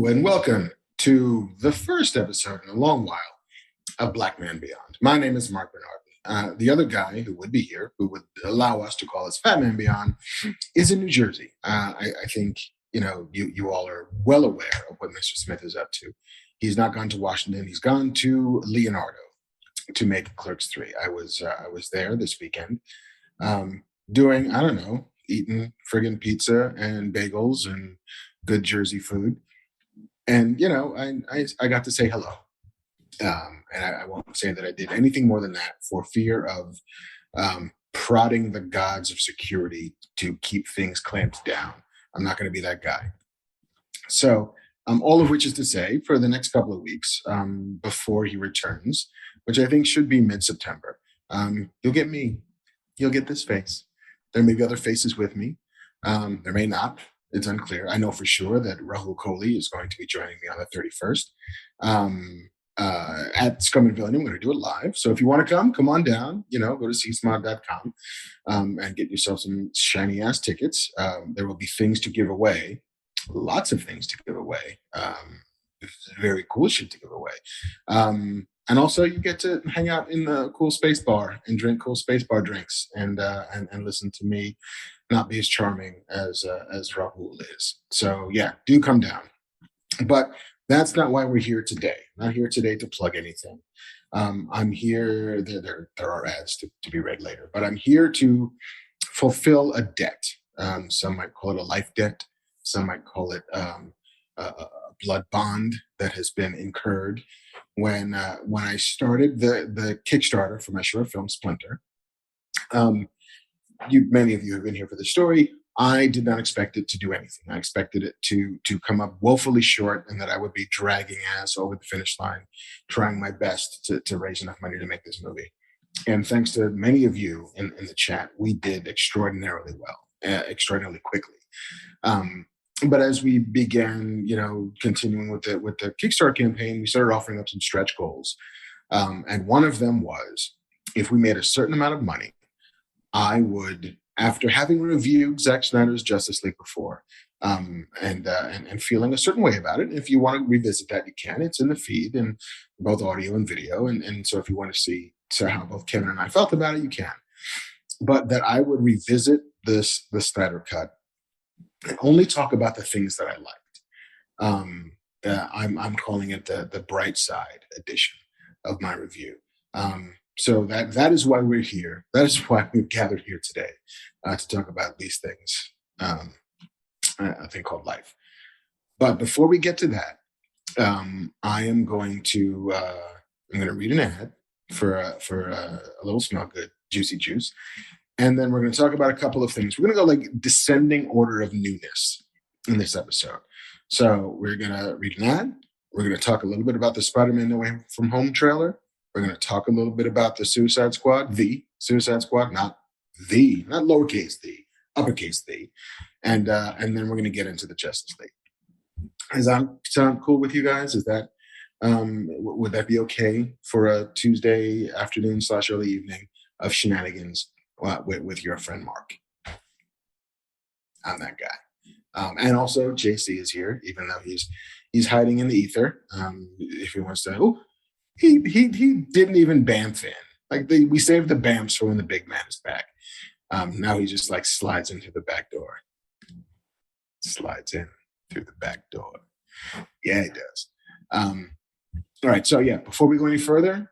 Hello and welcome to the first episode in a long while of Black Man Beyond. My name is Mark Bernard. The other guy who would be here, who would allow us to call us Fat Man Beyond, is in New Jersey. I think you all are well aware of what Mr. Smith is up to. He's not gone to Washington. He's gone to Leonardo to make Clerks 3. I was there this weekend, doing, I don't know, eating friggin' pizza and bagels and good Jersey food. And, I got to say hello. And I won't say that I did anything more than that for fear of prodding the gods of security to keep things clamped down. I'm not going to be that guy. So all of which is to say, for the next couple of weeks before he returns, which I think should be mid-September, you'll get me. You'll get this face. There may be other faces with me. There may not. It's unclear. I know for sure that Rahul Kohli is going to be joining me on the 31st at Scum and Villainy. I'm going to do it live. So if you want to come on down, go to csmod.com and get yourself some shiny ass tickets. There will be things to give away. Lots of things to give away. Very cool shit to give away. And also you get to hang out in the cool space bar and drink cool space bar drinks and listen to me not be as charming as Rahul is. So yeah, do come down. But that's not why we're here today. I'm not here today to plug anything. I'm here, there are ads to be read later, but I'm here to fulfill a debt. Some might call it a life debt. Some might call it a blood bond that has been incurred when I started the Kickstarter for my short film Splinter. Many of you have been here for the story. I did not expect it to do anything. I expected it to come up woefully short and that I would be dragging ass over the finish line, trying my best to raise enough money to make this movie. And thanks to many of you in the chat, we did extraordinarily well, extraordinarily quickly. But as we began, continuing with the Kickstarter campaign, we started offering up some stretch goals. And one of them was, if we made a certain amount of money, I would, after having reviewed Zack Snyder's Justice League before, and feeling a certain way about it, if you want to revisit that, you can. It's in the feed in both audio and video. And so if you want to see how both Kevin and I felt about it, you can. But that I would revisit the Snyder Cut and only talk about the things that I liked. I'm calling it the bright side edition of my review. So that is why we're here. That is why we've gathered here today to talk about these things. A thing called life. But before we get to that, I am going to read an ad for a little smell good, juicy juice. And then we're going to talk about a couple of things. We're going to go like descending order of newness in this episode. So we're going to read an ad. We're going to talk a little bit about the Spider-Man No Way From Home trailer. We're going to talk a little bit about the Suicide Squad, not lowercase the, uppercase the. And then we're going to get into the Justice League. Does that sound cool with you guys? Is that would that be okay for a Tuesday afternoon / early evening of shenanigans with your friend Mark? I'm that guy. And also JC is here, even though he's hiding in the ether. If he wants to, he didn't even bamf in. Like we saved the bamfs for when the big man is back. Now he just like slides into the back door. Slides in through the back door. Yeah, he does. All right, so yeah, before we go any further,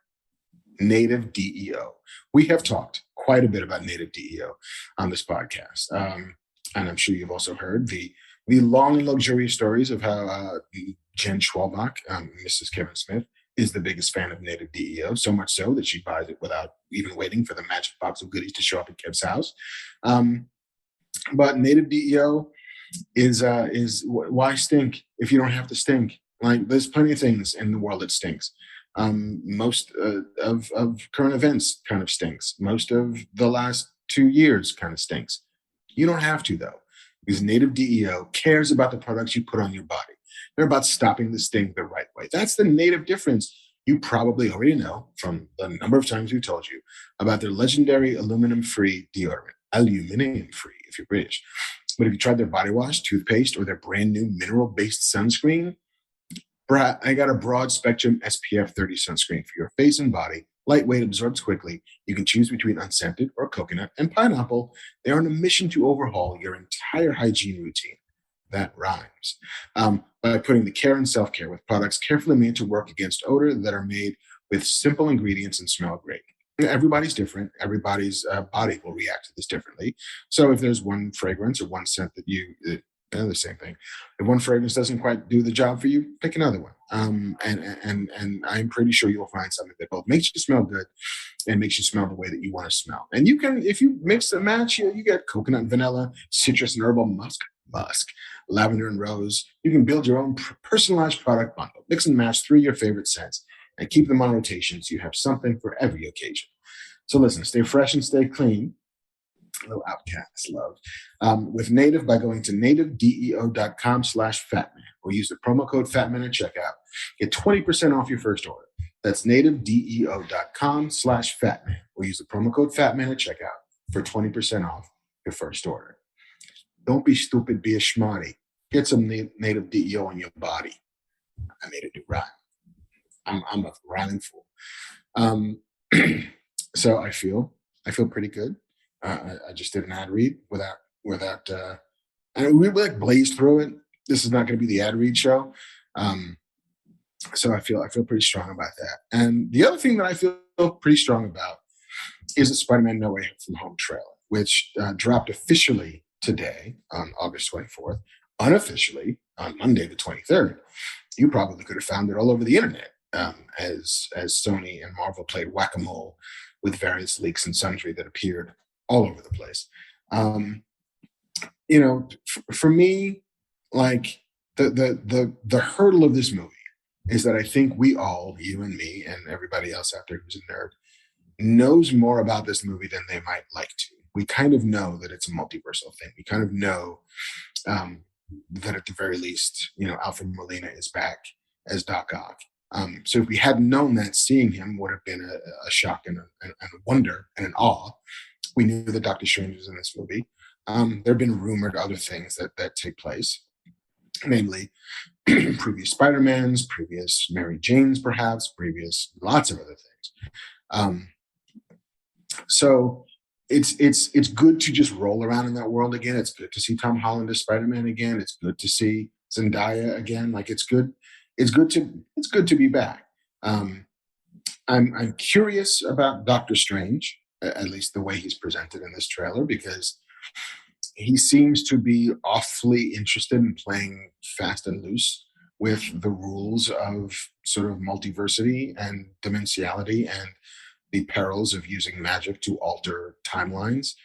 native DEO. We have talked quite a bit about native DEO on this podcast. And I'm sure you've also heard the long and luxurious stories of how Jen Schwalbach, Mrs. Kevin Smith, is the biggest fan of native DEO, so much so that she buys it without even waiting for the magic box of goodies to show up at Kev's house. But native DEO is why stink if you don't have to stink? Like, there's plenty of things in the world that stinks. Most of current events kind of stinks. Most of the last 2 years kind of stinks. You don't have to, though, because native DEO cares about the products you put on your body. They're about stopping the stink the right way. That's the native difference. You probably already know from the number of times we told you about their legendary aluminum-free deodorant. Aluminum-free, if you're British. But if you tried their body wash, toothpaste, or their brand new mineral-based sunscreen, I got a broad spectrum SPF 30 sunscreen for your face and body. Lightweight, absorbs quickly. You can choose between unscented or coconut and pineapple. They're on a mission to overhaul your entire hygiene routine. That rhymes. By putting the care and self care with products carefully made to work against odor that are made with simple ingredients and smell great. Everybody's different. Everybody's body will react to this differently. So if there's one fragrance or one scent that they're the same thing. If one fragrance doesn't quite do the job for you, pick another one. And I'm pretty sure you'll find something that both makes you smell good and makes you smell the way that you want to smell. And you can, if you mix and match, you get coconut and vanilla, citrus and herbal musk, lavender and rose. You can build your own personalized product bundle. Mix and match three of your favorite scents and keep them on rotation so you have something for every occasion. So listen, stay fresh and stay clean. Little outcast love. With Native by going to nativedeo.com/fatman or use the promo code FATMAN at checkout. Get 20% off your first order. That's nativedeo.com/fatman or use the promo code FATMAN at checkout for 20% off your first order. Don't be stupid, be a schmarty. Get some native DEO on your body. I made it do rhyme. I'm a rhyming fool. So I feel pretty good. I just did an ad read without and we like blazed through it. This is not going to be the ad read show. So I feel pretty strong about that. And the other thing that I feel pretty strong about is the Spider-Man No Way From Home trailer, which dropped officially today on August 24th, unofficially on Monday the 23rd. You probably could have found it all over the internet as Sony and Marvel played whack-a-mole with various leaks and sundry that appeared all over the place. For me, like the hurdle of this movie is that I think we all, you and me and everybody else out there who's a nerd, knows more about this movie than they might like to. We kind of know that it's a multiversal thing. We kind of know that at the very least, Alfred Molina is back as Doc Ock. So if we hadn't known that, seeing him would have been a shock and a wonder and an awe. We knew that Doctor Strange was in this movie. There have been rumored other things that take place, namely previous Spider-Mans, previous Mary Janes, perhaps, previous lots of other things. So it's good to just roll around in that world again. It's good to see Tom Holland as Spider-Man again. It's good to see Zendaya again. Like it's good to be back. I'm curious about Doctor Strange, at least the way he's presented in this trailer, because he seems to be awfully interested in playing fast and loose with the rules of sort of multiversity and dimensionality and the perils of using magic to alter timelines,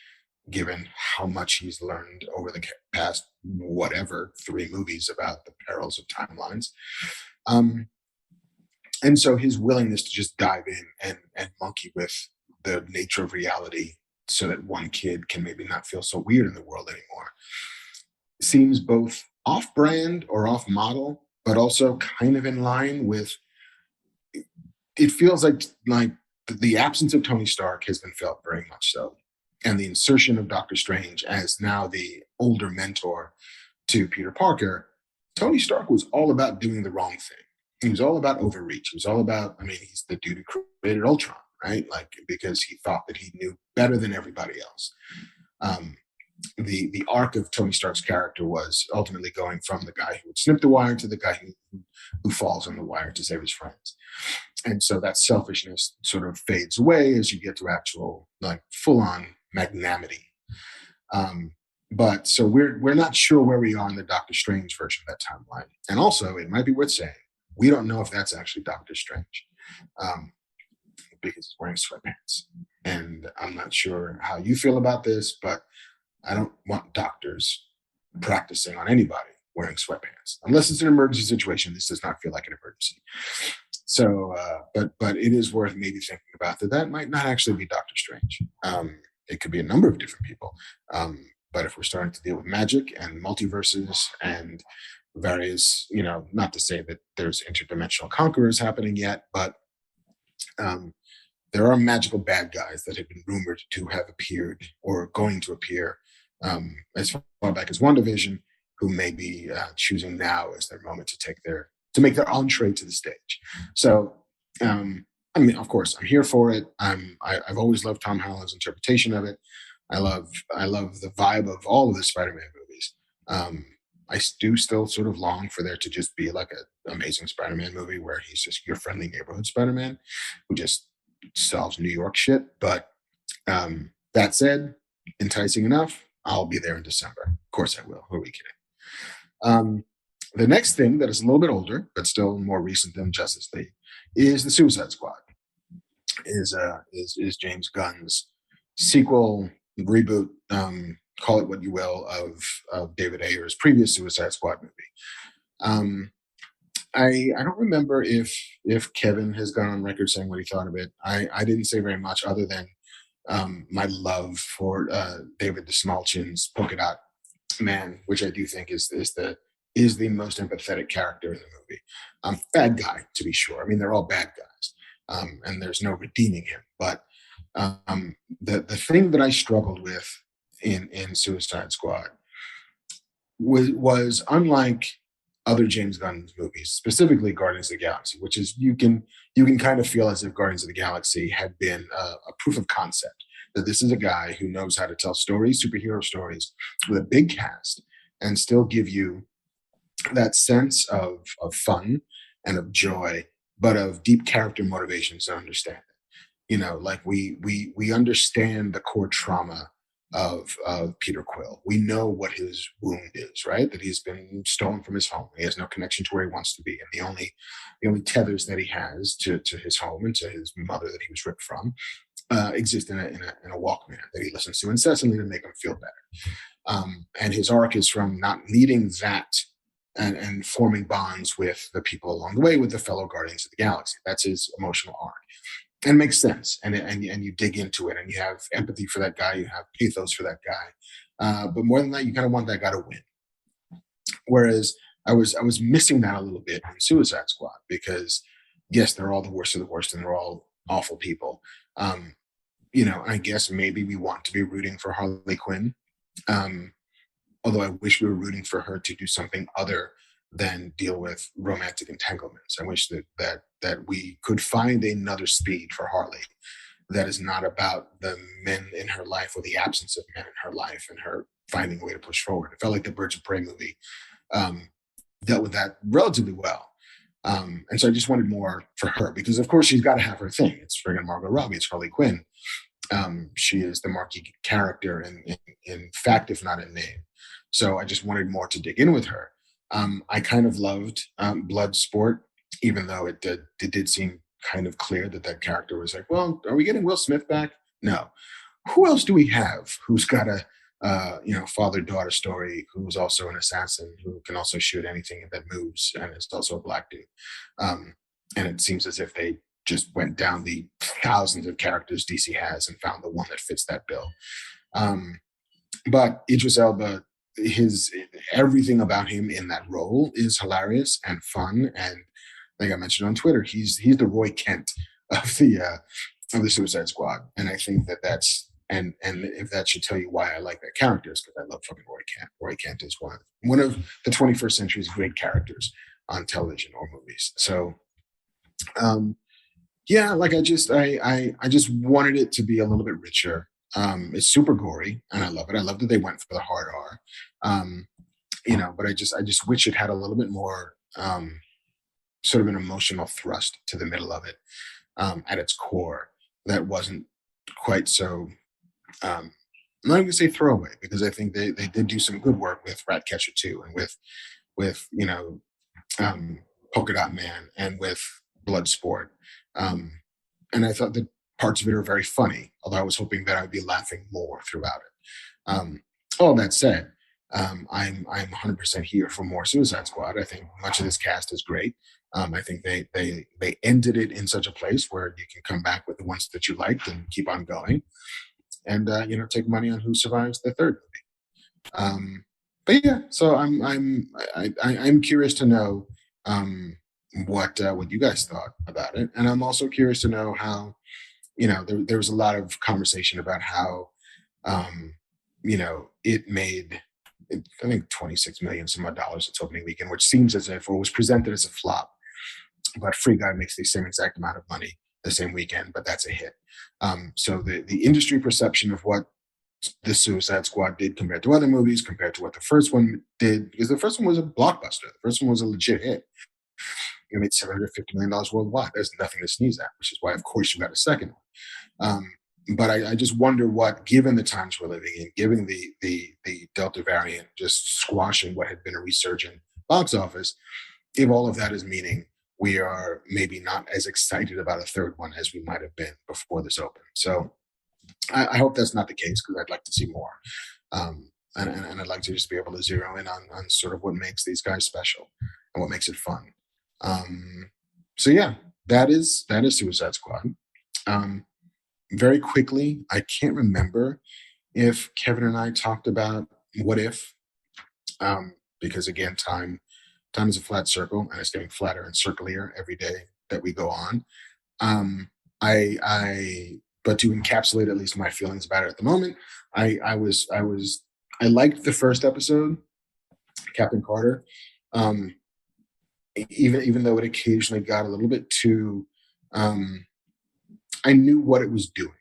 given how much he's learned over the past, 3 movies about the perils of timelines. And so his willingness to just dive in and monkey with the nature of reality so that one kid can maybe not feel so weird in the world anymore seems both off-brand or off-model, but also kind of in line with, it feels like the absence of Tony Stark has been felt very much so. And the insertion of Doctor Strange as now the older mentor to Peter Parker, Tony Stark was all about doing the wrong thing. He was all about overreach. He was all about, he's the dude who created Ultron, right? Like, because he thought that he knew better than everybody else. The arc of Tony Stark's character was ultimately going from the guy who would snip the wire to the guy who falls on the wire to save his friends. And so that selfishness sort of fades away as you get to actual, like, full-on magnanimity. But so we're not sure where we are in the Doctor Strange version of that timeline. And also, it might be worth saying, we don't know if that's actually Doctor Strange, because he's wearing sweatpants. And I'm not sure how you feel about this, but I don't want doctors practicing on anybody wearing sweatpants. Unless it's an emergency situation, this does not feel like an emergency. So, but it is worth maybe thinking about that might not actually be Doctor Strange. It could be a number of different people. But if we're starting to deal with magic and multiverses and various, not to say that there's interdimensional conquerors happening yet, but there are magical bad guys that have been rumored to have appeared or going to appear as far back as WandaVision, who may be choosing now as their moment to take to make their entree to the stage. So, I mean, of course, I'm here for it. I've always loved Tom Holland's interpretation of it. I love the vibe of all of the Spider-Man movies. Um, I do still sort of long for there to just be like an amazing Spider-Man movie where he's just your friendly neighborhood Spider-Man who just solves New York shit. But that said, enticing enough, I'll be there in December. Of course I will. Who are we kidding? The next thing that is a little bit older, but still more recent than Justice League, is the Suicide Squad. Is James Gunn's sequel reboot? Call it what you will of David Ayer's previous Suicide Squad movie. I don't remember if Kevin has gone on record saying what he thought of it. I didn't say very much other than my love for David DeSmulchin's Polka Dot Man, which I do think is the most empathetic character in the movie. Bad guy, to be sure. I mean, they're all bad guys, and there's no redeeming him. But the thing that I struggled with in Suicide Squad was unlike other James Gunn movies, specifically Guardians of the Galaxy, which is you can kind of feel as if Guardians of the Galaxy had been a proof of concept that this is a guy who knows how to tell stories, superhero stories, with a big cast, and still give you that sense of fun and of joy, but of deep character motivations to understand it. You know, like we understand the core trauma of Peter Quill. We know what his wound is, right? That he's been stolen from his home. He has no connection to where he wants to be, and the only tethers that he has to his home and to his mother that he was ripped from exist in a Walkman that he listens to incessantly to make him feel better. And his arc is from not needing that and forming bonds with the people along the way, with the fellow Guardians of the Galaxy. That's his emotional arc. And it makes sense, and you dig into it, and you have empathy for that guy, you have pathos for that guy, but more than that, you kind of want that guy to win. Whereas I was missing that a little bit in Suicide Squad, because yes, they're all the worst of the worst, and they're all awful people. You know, I guess maybe we want to be rooting for Harley Quinn, although I wish we were rooting for her to do something other than deal with romantic entanglements. I wish that we could find another speed for Harley that is not about the men in her life or the absence of men in her life and her finding a way to push forward. It felt like the Birds of Prey movie dealt with that relatively well. And so I just wanted more for her, because of course she's got to have her thing. It's friggin' Margot Robbie, it's Harley Quinn. She is the marquee character in fact, if not in name. So I just wanted more to dig in with her. I kind of loved Bloodsport, even though it did seem kind of clear that character was like, well, are we getting Will Smith back? No. Who else do we have who's got a father-daughter story, who's also an assassin, who can also shoot anything that moves, and is also a black dude? And it seems as if they just went down the thousands of characters DC has and found the one that fits that bill. But Idris Elba, everything about him in that role is hilarious and fun, and like I mentioned on Twitter, he's the Roy Kent of the Suicide Squad, and I think that's and if that should tell you why I like that character, is because I love fucking Roy Kent. Roy Kent is one of the 21st century's great characters on television or movies. So, yeah, like I just wanted it to be a little bit richer. It's super gory, and I love it. I love that they went for the hard R. But I just wish it had a little bit more sort of an emotional thrust to the middle of it at its core that wasn't quite so. I'm not going to say throwaway, because I think they did do some good work with Ratcatcher 2 and with Polka Dot Man and with Bloodsport. And I thought that parts of it are very funny, although I was hoping that I would be laughing more throughout it. All that said, I'm 100% here for more Suicide Squad. I think much of this cast is great. I think they ended it in such a place where you can come back with the ones that you liked and keep on going, and take money on who survives the third movie. But yeah, so I'm curious to know what you guys thought about it, and I'm also curious to know how there was a lot of conversation about how it made I think 26 million some odd dollars its opening weekend, which seems as if it was presented as a flop. But Free Guy makes the same exact amount of money the same weekend, but that's a hit. So the industry perception of what the Suicide Squad did compared to other movies, compared to what the first one did, because the first one was a blockbuster. The first one was a legit hit. It made $750 million worldwide. There's nothing to sneeze at, which is why, of course, you got a second one. But I just wonder what, given the times we're living in, given the Delta variant just squashing what had been a resurgent box office, if all of that is meaning we are maybe not as excited about a third one as we might have been before this opened. So I hope that's not the case, because I'd like to see more. And I'd like to just be able to zero in on sort of what makes these guys special and what makes it fun. So yeah, that is Suicide Squad. Very quickly, I can't remember if Kevin and I talked about What If, because again, time is a flat circle, and it's getting flatter and circular every day that we go on. But to encapsulate at least my feelings about it at the moment, I liked the first episode, Captain Carter. Even though it occasionally got a little bit too, I knew what it was doing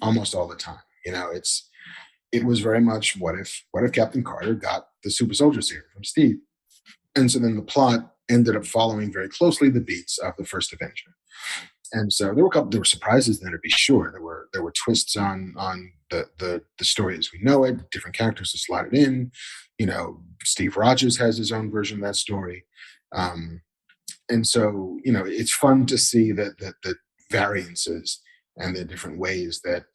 almost all the time. It was very much what if Captain Carter got the super soldier serum from Steve, and so then the plot ended up following very closely the beats of the first Avenger. And so there were surprises in there, to be sure. There were twists on the story as we know it, different characters to slot it in. Steve Rogers has his own version of that story. And so, it's fun to see that the variances and the different ways that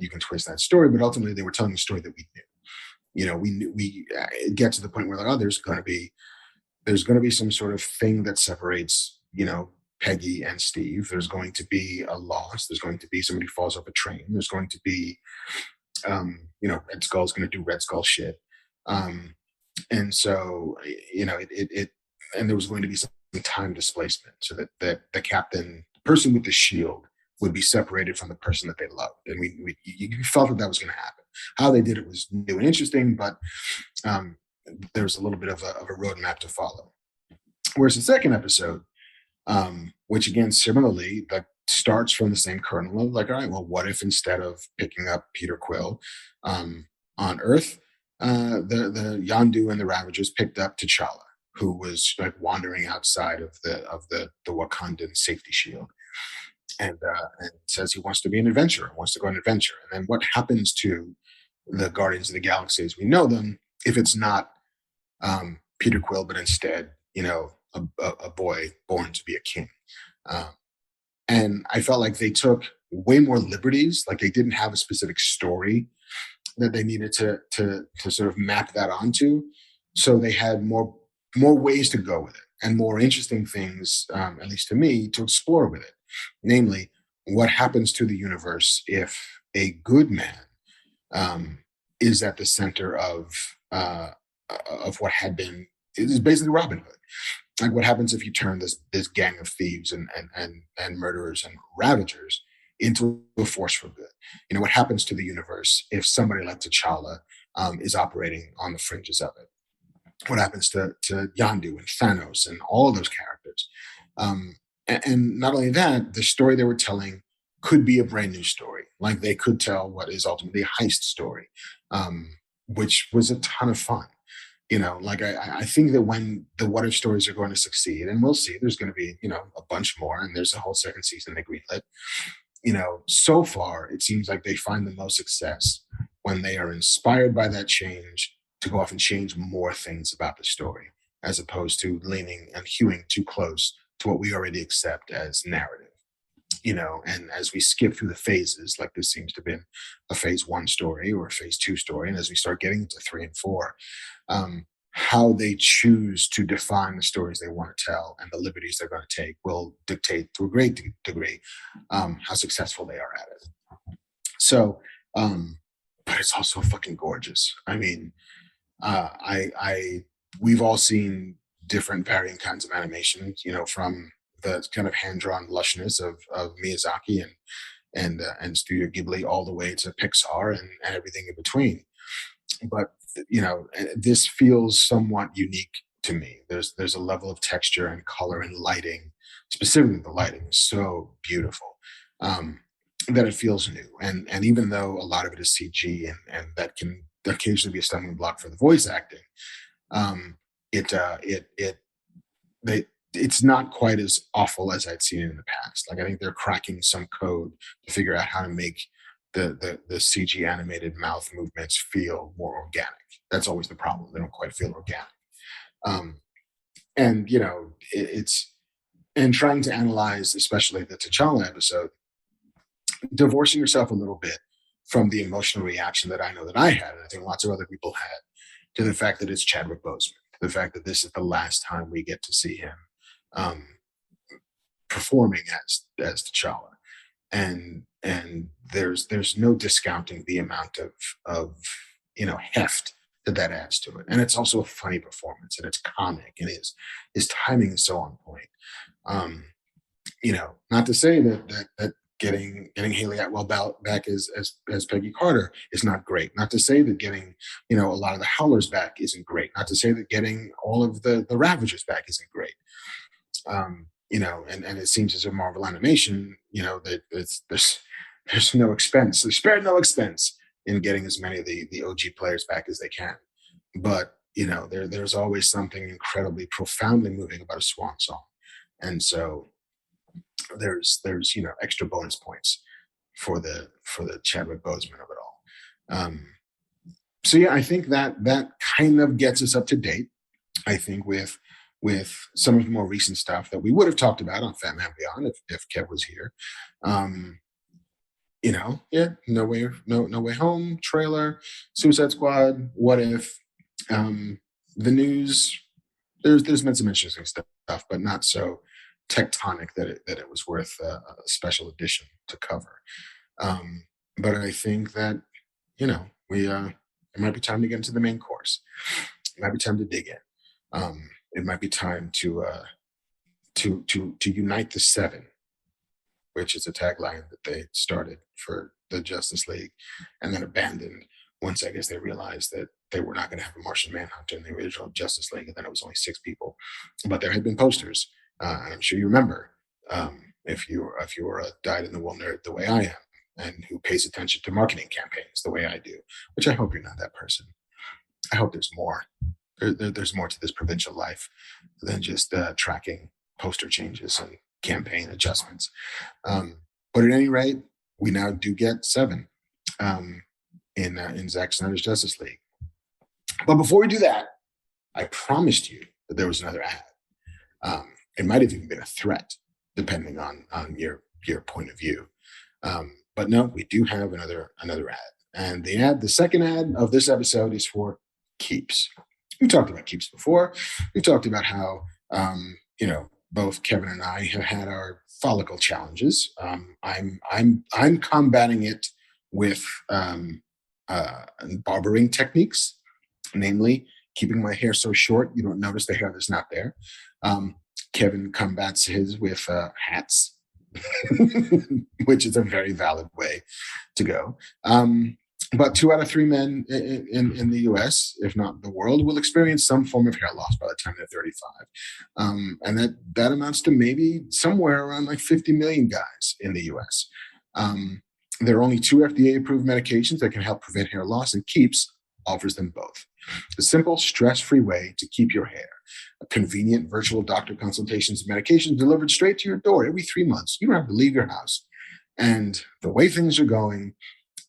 you can twist that story. But ultimately, they were telling a story that we knew. We knew it gets to the point where like, oh, there's going to be some sort of thing that separates, Peggy and Steve. There's going to be a loss. There's going to be somebody who falls off a train. There's going to be, Red Skull's going to do Red Skull shit. And so, and there was going to be some time displacement, so that the captain, the person with the shield, would be separated from the person that they loved. And you felt that was going to happen. How they did it was new and interesting, but there was a little bit of a roadmap to follow. Whereas the second episode, which again, similarly, like starts from the same kernel of like, all right, well, what if instead of picking up Peter Quill on Earth, the Yondu and the Ravagers picked up T'Challa, who was like wandering outside of the Wakandan safety shield, and says he wants to be an adventurer, wants to go on an adventure. And then what happens to the Guardians of the Galaxy as we know them if it's not Peter Quill, but instead, a boy born to be a king? And I felt like they took way more liberties. Like they didn't have a specific story that they needed to sort of map that onto. So they had more ways to go with it and more interesting things, at least to me, to explore with it. Namely, what happens to the universe if a good man is at the center of what had been, is basically Robin Hood. Like what happens if you turn this gang of thieves and murderers and ravagers into a force for good? What happens to the universe if somebody like T'Challa is operating on the fringes of it? What happens to Yondu and Thanos and all of those characters? And not only that, the story they were telling could be a brand new story. Like they could tell what is ultimately a heist story, which was a ton of fun. Like I think that when the what if stories are going to succeed, and we'll see, there's going to be, a bunch more, and there's a whole second season they greenlit. So far, it seems like they find the most success when they are inspired by that change to go off and change more things about the story, as opposed to leaning and hewing too close to what we already accept as narrative. And as we skip through the phases, like this seems to have been a phase 1 story or a phase 2 story, and as we start getting into 3 and 4, how they choose to define the stories they want to tell and the liberties they're going to take will dictate to a great degree how successful they are at it. So, but it's also fucking gorgeous. I mean, we've all seen different varying kinds of animations, from the kind of hand-drawn lushness of Miyazaki and Studio Ghibli all the way to Pixar and everything in between. But this feels somewhat unique to me. There's a level of texture and color and lighting, specifically the lighting is so beautiful, um, that it feels new. And even though a lot of it is CG and that can occasionally be a stumbling block for the voice acting, um, it they it's not quite as awful as I'd seen in the past. Like I think they're cracking some code to figure out how to make the CG animated mouth movements feel more organic. That's always the problem. They don't quite feel organic. Um, and it's and trying to analyze, especially the T'Challa episode, divorcing yourself a little bit from the emotional reaction that I know that I had, and I think lots of other people had, to the fact that it's Chadwick Boseman, to the fact that this is the last time we get to see him um, performing as T'Challa, and there's no discounting the amount of heft that adds to it, and it's also a funny performance, and it's comic, and his timing is so on point. Um, Not to say that getting Haley Atwell back as Peggy Carter is not great. Not to say that getting a lot of the Howlers back isn't great. Not to say that getting all of the Ravagers back isn't great. And it seems as a Marvel animation, that there's no expense. They spared no expense in getting as many of the OG players back as they can. But there's always something incredibly profoundly moving about a swan song, and so there's extra bonus points for the Chadwick Boseman of it all. So yeah, I think that kind of gets us up to date. I think with some of the more recent stuff that we would have talked about on Fat Man Beyond if Kev was here. No Way Home trailer, Suicide Squad, What If, the news. There's been some interesting stuff, but not so tectonic that it was worth a special edition to cover. But I think that it might be time to get into the main course. It might be time to dig in. It might be time to unite the seven, which is a tagline that they started for the Justice League and then abandoned once I guess they realized that they were not going to have a Martian Manhunter in the original Justice League, and then it was only 6 people. But there had been posters, and I'm sure you remember, if you're a dyed-in-the-wool nerd the way I am, and who pays attention to marketing campaigns the way I do, which I hope you're not that person. I hope there's more. There's more to this provincial life than just tracking poster changes and campaign adjustments. But at any rate, we now do get 7 in Zack Snyder's Justice League. But before we do that, I promised you that there was another ad. It might have even been a threat, depending on your point of view. But no, we do have another ad. And the second ad of this episode is for Keeps. We've talked about Keeps before. We've talked about how both Kevin and I have had our follicle challenges. I'm combating it with barbering techniques, namely keeping my hair so short you don't notice the hair that's not there. Kevin combats his with hats, which is a very valid way to go. But 2 out of 3 men in the US, if not the world, will experience some form of hair loss by the time they're 35. And that amounts to maybe somewhere around like 50 million guys in the US. There are only 2 FDA-approved medications that can help prevent hair loss, and Keeps offers them both. A simple, stress-free way to keep your hair. A convenient virtual doctor consultations and medications delivered straight to your door every 3 months. You don't have to leave your house. And the way things are going,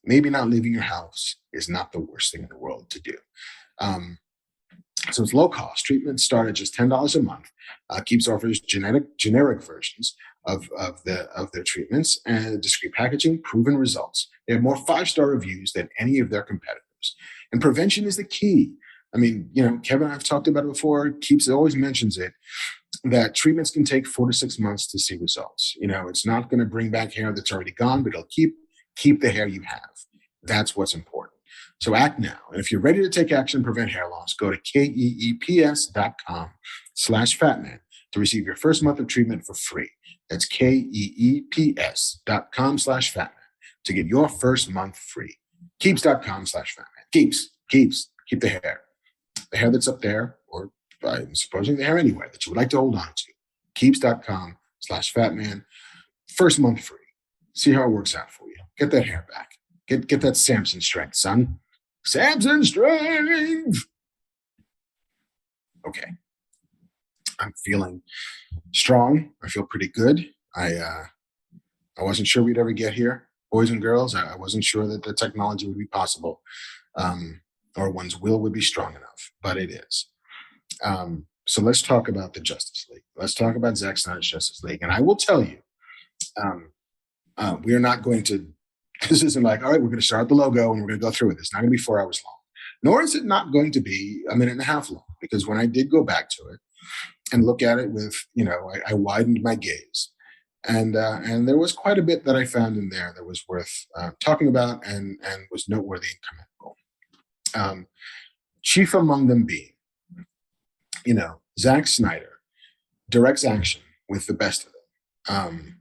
maybe not leaving your house is not the worst thing in the world to do. So it's low cost. Treatments start at just $10 a month. Keeps offers generic versions of their treatments and discreet packaging, proven results. They have more 5-star reviews than any of their competitors. And prevention is the key. I mean, Kevin and I've talked about it before. Keeps always mentions it, that treatments can take 4 to 6 months to see results. It's not going to bring back hair that's already gone, but it'll keep the hair you have. That's what's important. So act now. And if you're ready to take action and prevent hair loss, go to keeps.com/fatman to receive your first month of treatment for free. That's keeps.com/fatman to get your first month free. Keeps.com/fatman. Keeps. keep the hair that's up there, or I'm supposing the hair anyway that you would like to hold on to. Keeps.com/fatman. First month free. See how it works out for you. Get that hair back. Get that Samson strength, son. Samson strength. Okay. I'm feeling strong. I feel pretty good. I wasn't sure we'd ever get here, boys and girls. I wasn't sure that the technology would be possible, or one's will would be strong enough, but it is. So let's talk about the Justice League. Let's talk about Zack Snyder's Justice League. And I will tell you, we are not going to, this isn't like, all right, we're going to start the logo and we're going to go through it. It's not going to be 4 hours long. Nor is it not going to be a minute and a half long, because when I did go back to it and look at it with, I widened my gaze. And there was quite a bit that I found in there that was worth talking about and was noteworthy and commendable. Chief among them being, Zack Snyder directs action with the best of them.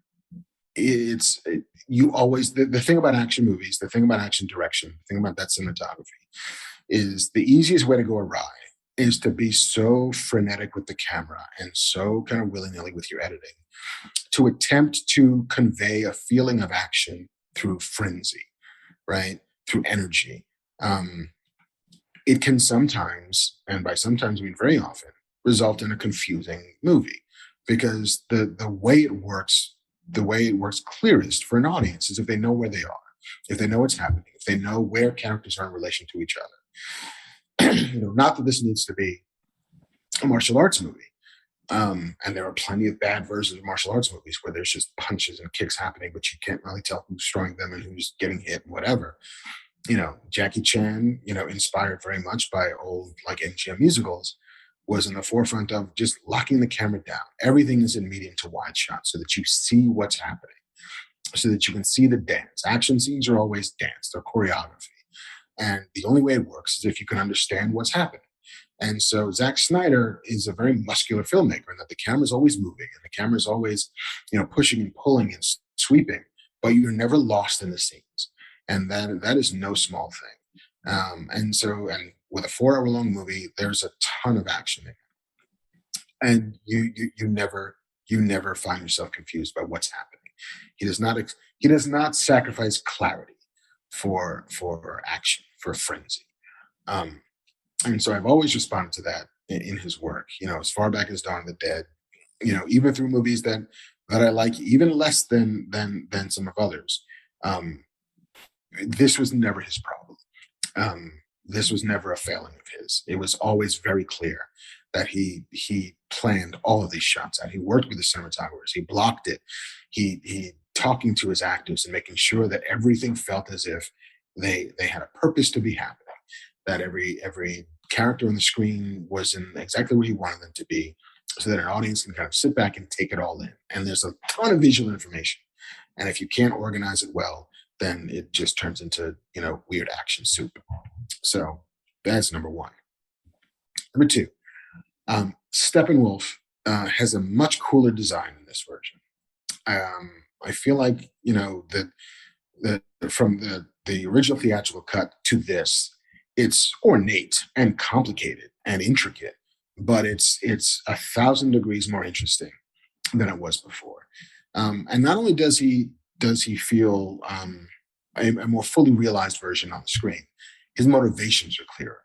You always, the thing about action movies, the thing about action direction, the thing about that cinematography is the easiest way to go awry is to be so frenetic with the camera and so kind of willy-nilly with your editing to attempt to convey a feeling of action through frenzy, right? Through energy. It can sometimes, and by sometimes I mean very often, result in a confusing movie, because the way it works clearest for an audience is if they know where they are, if they know what's happening, if they know where characters are in relation to each other. Not that this needs to be a martial arts movie. And there are plenty of bad versions of martial arts movies where there's just punches and kicks happening, but you can't really tell who's throwing them and who's getting hit and whatever. Jackie Chan, inspired very much by old like MGM musicals, was in the forefront of just locking the camera down. Everything is in medium to wide shots so that you see what's happening, so that you can see the dance. Action scenes are always dance, they're choreography. And the only way it works is if you can understand what's happening. And so Zack Snyder is a very muscular filmmaker, and that the camera's always moving and the camera's always, pushing and pulling and sweeping, but you're never lost in the scenes. And that is no small thing. And with a 4-hour-long movie, there's a ton of action in it. And you never find yourself confused by what's happening. He does not sacrifice clarity for action, for frenzy. And so I've always responded to that in his work, as far back as Dawn of the Dead, even through movies that I like even less than some of others. This was never his problem. This was never a failing of his. It was always very clear that he planned all of these shots out. He worked with the cinematographers. He blocked it. He talking to his actors and making sure that everything felt as if they had a purpose to be happening. That every character on the screen was in exactly where he wanted them to be, so that an audience can kind of sit back and take it all in. And there's a ton of visual information. And if you can't organize it well, then it just turns into, weird action soup. So that's number one. Number two, Steppenwolf has a much cooler design in this version. I feel like, from the original theatrical cut to this, it's ornate and complicated and intricate, but it's 1,000 degrees more interesting than it was before. And not only does he feel a more fully realized version on the screen, his motivations are clearer.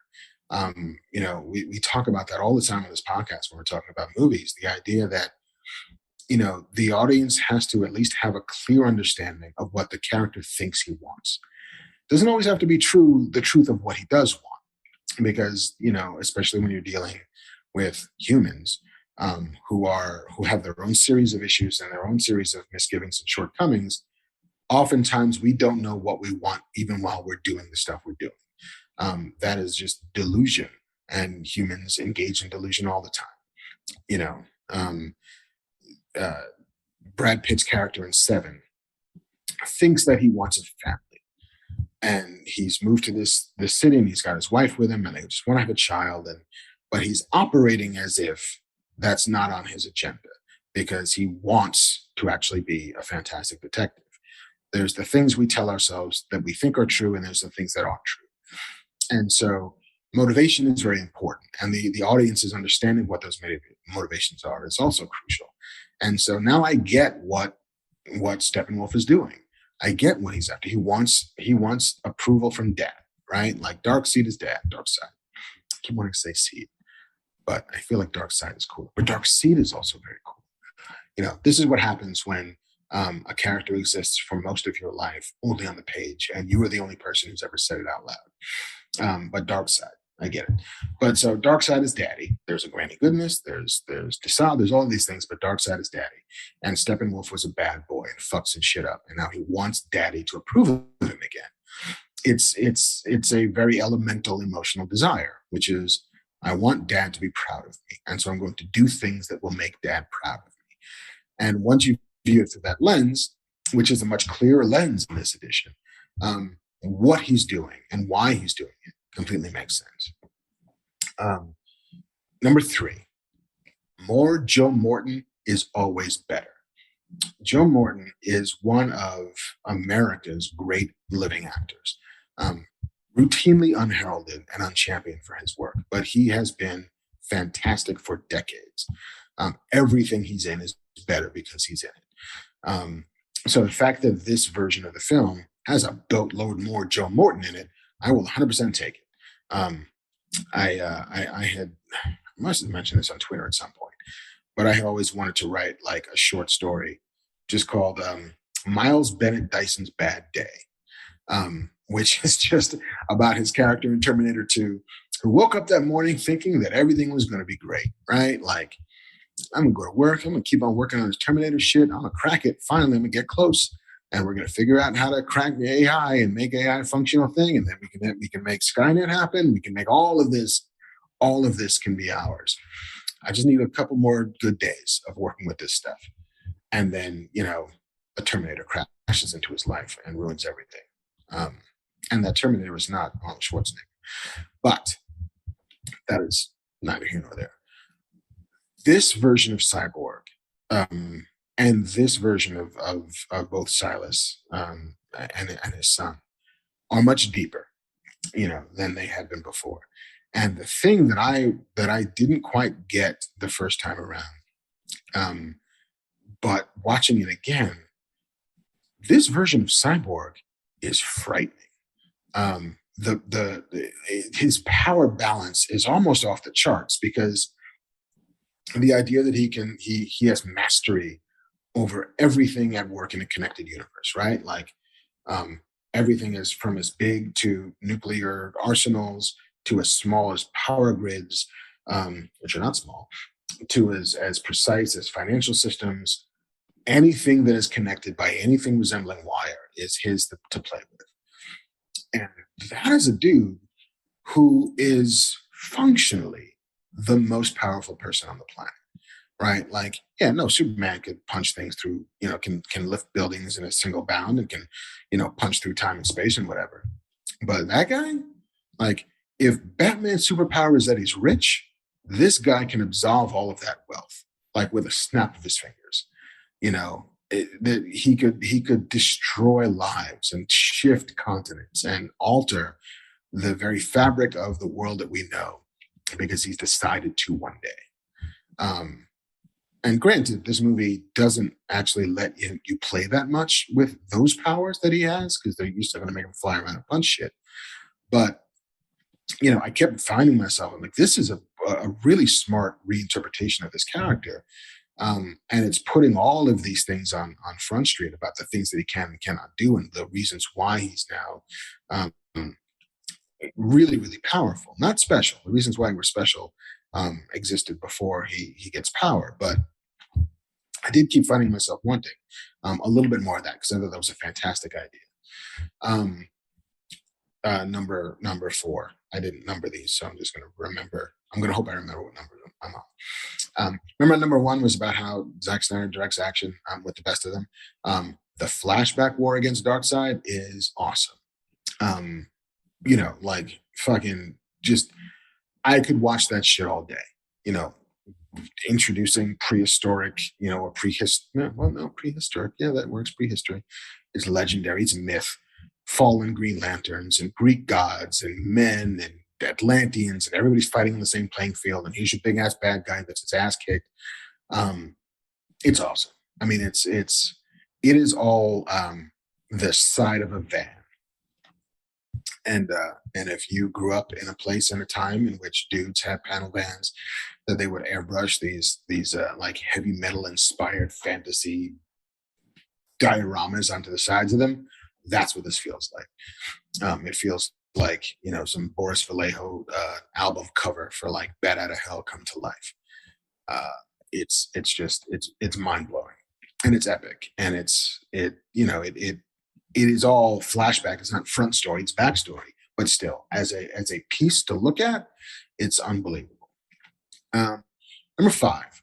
We talk about that all the time on this podcast when we're talking about movies. The idea that the audience has to at least have a clear understanding of what the character thinks he wants. Doesn't always have to be the truth of what he does want, because especially when you're dealing with humans who have their own series of issues and their own series of misgivings and shortcomings. Oftentimes we don't know what we want even while we're doing the stuff we're doing. That is just delusion, and humans engage in delusion all the time. Brad Pitt's character in Seven thinks that he wants a family. And he's moved to this city, and he's got his wife with him, and they just want to have a child. But he's operating as if that's not on his agenda, because he wants to actually be a fantastic detective. There's the things we tell ourselves that we think are true, and there's the things that aren't true. And so, motivation is very important, and the audience is understanding what those motivations are. It's also crucial. And so now I get what Steppenwolf is doing. I get what he's after. He wants approval from Dad, right? Like Darkseid is Dad. Darkseid. I keep wanting to say Seed, but I feel like Darkseid is cool. But Darkseid is also very cool. This is what happens when a character exists for most of your life only on the page, and you are the only person who's ever said it out loud. But Darkseid, I get it. But so Darkseid is Daddy. There's a Granny Goodness. There's Desal. There's all of these things, but Darkseid is Daddy. And Steppenwolf was a bad boy and fucks his shit up, and now he wants Daddy to approve of him again. It's a very elemental emotional desire, which is I want Dad to be proud of me, and so I'm going to do things that will make Dad proud of me. And once you view it through that lens, which is a much clearer lens in this edition, what he's doing and why he's doing it completely makes sense. Number 3, more Joe Morton is always better. Joe Morton is one of America's great living actors, routinely unheralded and unchampioned for his work, but he has been fantastic for decades. Everything he's in is better because he's in it. So the fact that this version of the film has a boatload more Joe Morton in it, I will 100% take it. I must have mentioned this on Twitter at some point, but I had always wanted to write like a short story just called Miles Bennett Dyson's Bad Day, which is just about his character in Terminator 2, who woke up that morning thinking that everything was going to be great, right? Like, I'm going to go to work. I'm going to keep on working on this Terminator shit. I'm going to crack it. Finally, I'm going to get close. And we're going to figure out how to crack the AI and make AI a functional thing. And then we can make Skynet happen. We can make all of this. All of this can be ours. I just need a couple more good days of working with this stuff. And then, a Terminator crashes into his life and ruins everything. And that Terminator is not Arnold Schwarzenegger. But that is neither here nor there. This version of Cyborg and this version of both Silas and his son are much deeper, than they had been before. And the thing that I didn't quite get the first time around, but watching it again, this version of Cyborg is frightening. His power balance is almost off the charts, because the idea that he has mastery over everything at work in a connected universe, right? Like everything is from as big to nuclear arsenals to as small as power grids, which are not small, to as precise as financial systems. Anything that is connected by anything resembling wire is his to play with. And that is a dude who is functionally the most powerful person on the planet, right? Like, yeah, no, Superman could punch things through, can lift buildings in a single bound and can, punch through time and space and whatever. But that guy, like, if Batman's superpower is that he's rich, this guy can absolve all of that wealth, like with a snap of his fingers. He could destroy lives and shift continents and alter the very fabric of the world that we know, because he's decided to one day. And granted, this movie doesn't actually let you play that much with those powers that he has, because they're used to going to make him fly around and punch shit. But, I kept finding myself, I'm like, this is a really smart reinterpretation of this character. And it's putting all of these things on Front Street about the things that he can and cannot do, and the reasons why he's now really, really powerful. Not special. The reasons why we're special existed before he gets power. But I did keep finding myself wanting a little bit more of that, because I thought that was a fantastic idea. Number 4. I didn't number these, so I'm just going to remember. I'm going to hope I remember what number I'm on. Remember, number 1 was about how Zack Snyder directs action with the best of them. The flashback war against Darkseid is awesome. Like fucking just, I could watch that shit all day. Introducing prehistoric, or prehistoric. Yeah, that works. Prehistory. It's legendary. It's myth. Fallen Green Lanterns and Greek gods and men and Atlanteans and everybody's fighting on the same playing field, and here's your big ass bad guy that's his ass kicked. Um, it's awesome. I mean, it is all the side of a van. And if you grew up in a place and a time in which dudes had panel vans that they would airbrush these like heavy metal inspired fantasy dioramas onto the sides of them, that's what this feels like. It feels like, some Boris Vallejo album cover for like Bat Out of Hell come to life. Uh, it's mind blowing, and it's epic, and it is all flashback. It's not front story, it's backstory, but still, as a piece to look at, it's unbelievable. Number 5.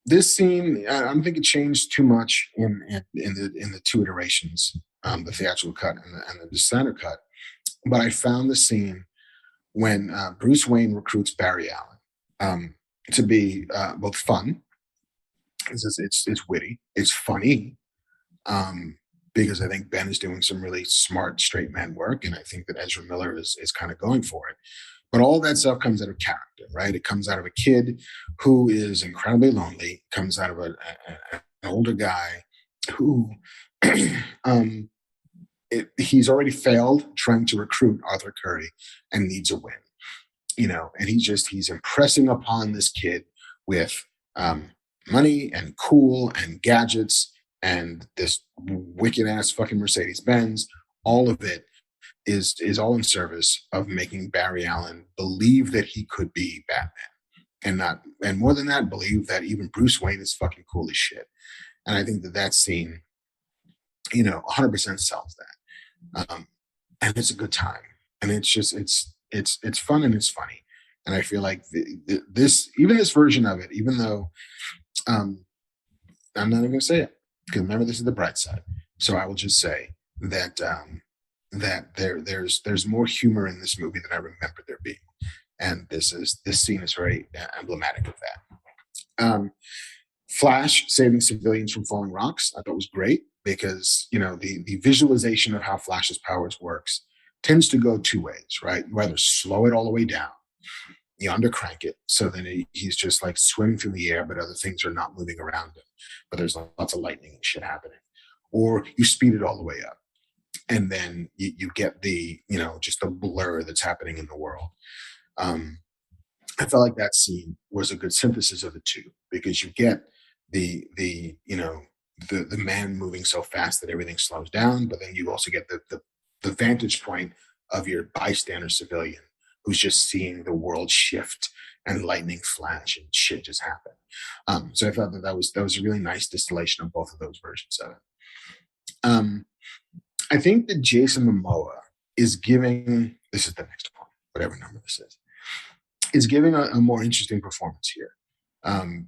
This scene, I don't think it changed too much in the two iterations, the theatrical cut and the designer cut. But I found the scene when Bruce Wayne recruits Barry Allen to be both fun. It's witty, it's funny, because I think Ben is doing some really smart straight man work, and I think that Ezra Miller is kind of going for it. But all that stuff comes out of character, right? It comes out of a kid who is incredibly lonely, comes out of an older guy who he's already failed trying to recruit Arthur Curry and needs a win, and he's impressing upon this kid with money and cool and gadgets and this wicked ass fucking Mercedes Benz. All of it is all in service of making Barry Allen believe that he could be Batman, and more than that, believe that even Bruce Wayne is fucking cool as shit. And I think that scene, 100% sells that. And it's a good time, and it's just it's fun and it's funny. And I feel like this version of it, even though I'm not even going to say it, because remember, this is the bright side. So I will just say that that there's more humor in this movie than I remember there being, and this scene is very emblematic of that. Flash saving civilians from falling rocks, I thought was great, because the visualization of how Flash's powers works tends to go two ways, right? You either slow it all the way down, you undercrank it, so then he's just like swimming through the air, but other things are not moving around him, but there's lots of lightning and shit happening. Or you speed it all the way up, and then you get the just the blur that's happening in the world. I felt like that scene was a good synthesis of the two, because you get the man moving so fast that everything slows down, but then you also get the vantage point of your bystander civilian who's just seeing the world shift and lightning flash and shit just happen. So I thought that was a really nice distillation of both of those versions of it. I think that Jason Momoa is giving, this is the next one, whatever number this is giving a more interesting performance here,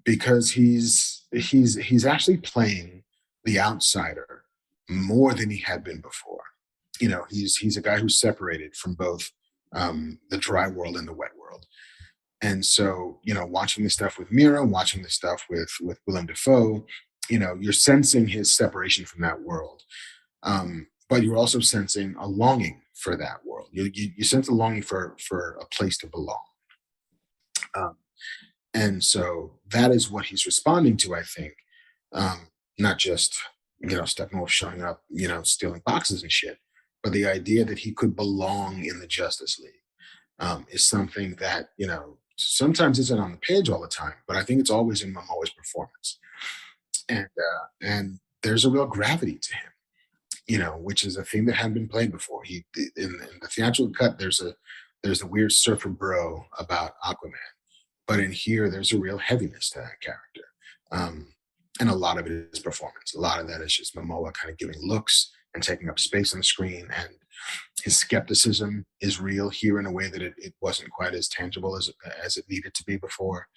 because he's actually playing the outsider more than he had been before. He's a guy who's separated from both the dry world and the wet world. And so, watching the stuff with Mira, watching the stuff with Willem Dafoe, you're sensing his separation from that world. But you're also sensing a longing for that world. You sense a longing for a place to belong. And so that is what he's responding to, I think. Not just, Steppenwolf showing up, stealing boxes and shit, but the idea that he could belong in the Justice League is something that, sometimes isn't on the page all the time, but I think it's always in Momoa's performance. And there's a real gravity to him, which is a thing that hadn't been played before. In the theatrical cut, there's a weird surfer bro about Aquaman, but in here, there's a real heaviness to that character. And a lot of it is performance. A lot of that is just Momoa kind of giving looks and taking up space on the screen. And his skepticism is real here in a way that it wasn't quite as tangible as it needed to be before.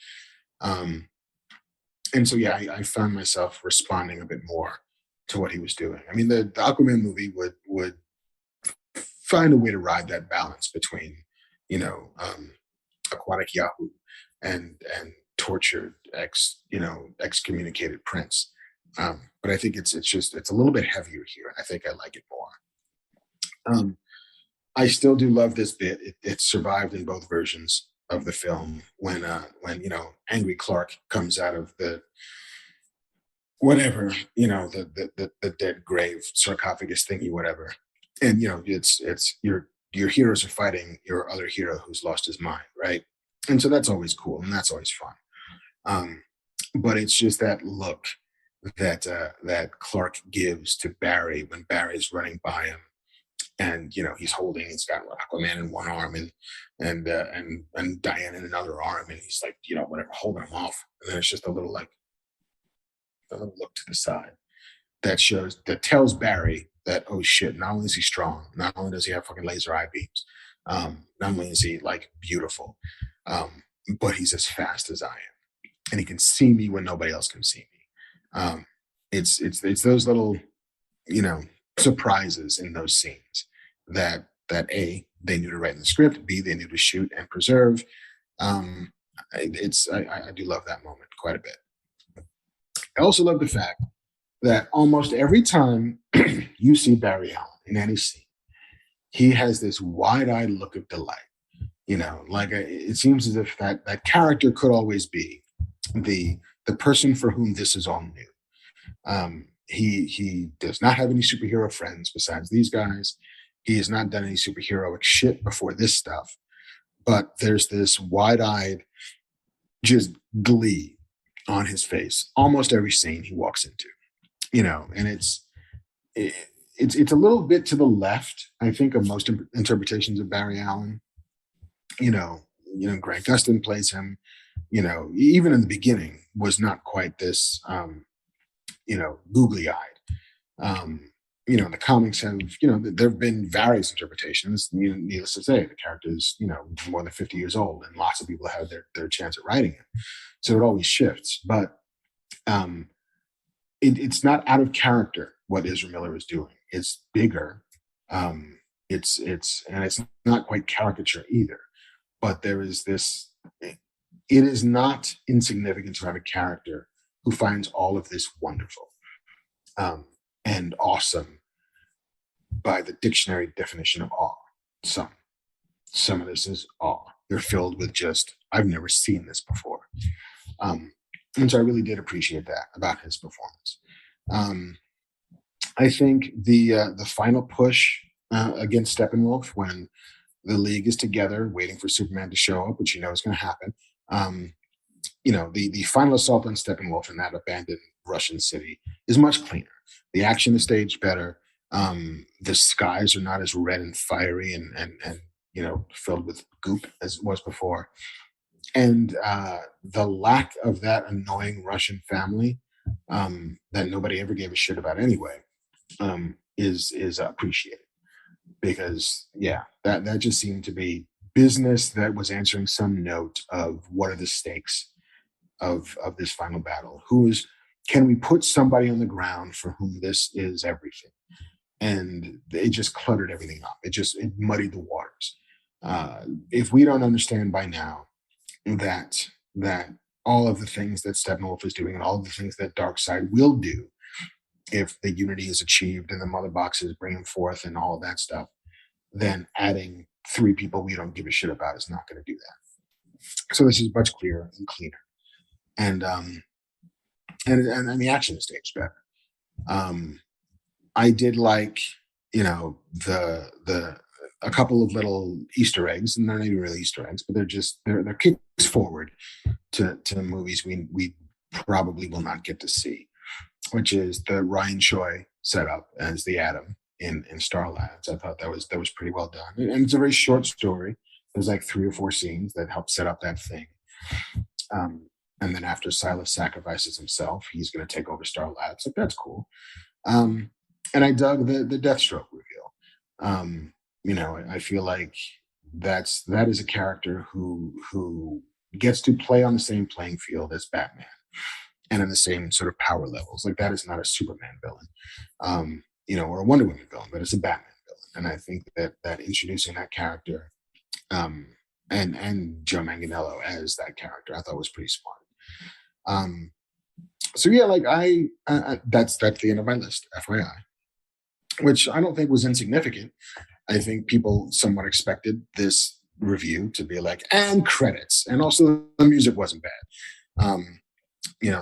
And so, yeah, I found myself responding a bit more to what he was doing. I mean, the Aquaman movie would find a way to ride that balance between, aquatic Yahoo and tortured excommunicated prince. But I think it's a little bit heavier here, and I think I like it more. I still do love this bit. It survived in both versions of the film when angry Clark comes out of the whatever the dead grave sarcophagus thingy whatever, and it's your heroes are fighting your other hero who's lost his mind, right? And so that's always cool and that's always fun. Um, but it's just that look that Clark gives to Barry when Barry's running by him, and he's got Aquaman in one arm and Diane in another arm, and he's like whatever holding him off, and then it's just a little look to the side that tells Barry that, oh shit, not only is he strong, not only does he have fucking laser eye beams, not only is he like beautiful, but he's as fast as I am, and he can see me when nobody else can see me. It's those little surprises in those scenes that A, they knew to write in the script, B, they knew to shoot and preserve. I do love that moment quite a bit. I also love the fact that almost every time you see Barry Allen in any scene, he has this wide-eyed look of delight. It seems as if that character could always be the person for whom this is all new. He does not have any superhero friends besides these guys. He has not done any superheroic shit before this stuff. But there's this wide-eyed just glee on his face almost every scene he walks into. And it's a little bit to the left, I think, of most interpretations of Barry Allen. Grant Gustin plays him. Even in the beginning, was not quite this, googly-eyed. In the comics there have been various interpretations. Needless to say, the character is, more than 50 years old, and lots of people have their chance at writing it. So it always shifts. But it's not out of character what Ezra Miller is doing. It's bigger. It's not quite caricature either. But there is this. It is not insignificant to have a character who finds all of this wonderful and awesome by the dictionary definition of awe. Some of this is awe. They're filled with just, I've never seen this before. And so I really did appreciate that about his performance. I think the final push against Steppenwolf, when the League is together waiting for Superman to show up, which is going to happen. The final assault on Steppenwolf in that abandoned Russian city is much cleaner. The action is staged better. The skies are not as red and fiery and filled with goop as it was before. And the lack of that annoying Russian family that nobody ever gave a shit about anyway is appreciated, because that just seemed to be business that was answering some note of what are the stakes of this final battle. Can we put somebody on the ground for whom this is everything? And it just cluttered everything up. It muddied the waters. If we don't understand by now that all of the things that Steppenwolf is doing and all of the things that Darkseid will do if the unity is achieved and the mother boxes bring him forth and all of that stuff, then adding 3 people we don't give a shit about is not going to do that. So this is much clearer and cleaner, and the action is staged better. I did like, the a couple of little Easter eggs, and they're not even really Easter eggs, but they're kicks forward to movies we probably will not get to see, which is the Ryan Choi setup as the Atom in Star Lads. I thought that was pretty well done, and it's a very short story. There's like 3 or 4 scenes that help set up that thing. And then after Silas sacrifices himself, he's going to take over Star Labs. Like, that's cool. And I dug the Deathstroke reveal. I feel like that is a character who gets to play on the same playing field as Batman and in the same sort of power levels. Like, that is not a Superman villain, or a Wonder Woman villain, but it's a Batman villain. And I think that introducing that character and Joe Manganiello as that character, I thought was pretty smart. So yeah, like that's the end of my list, FYI, which I don't think was insignificant. I think people somewhat expected this review to be like, and credits, and also the music wasn't bad.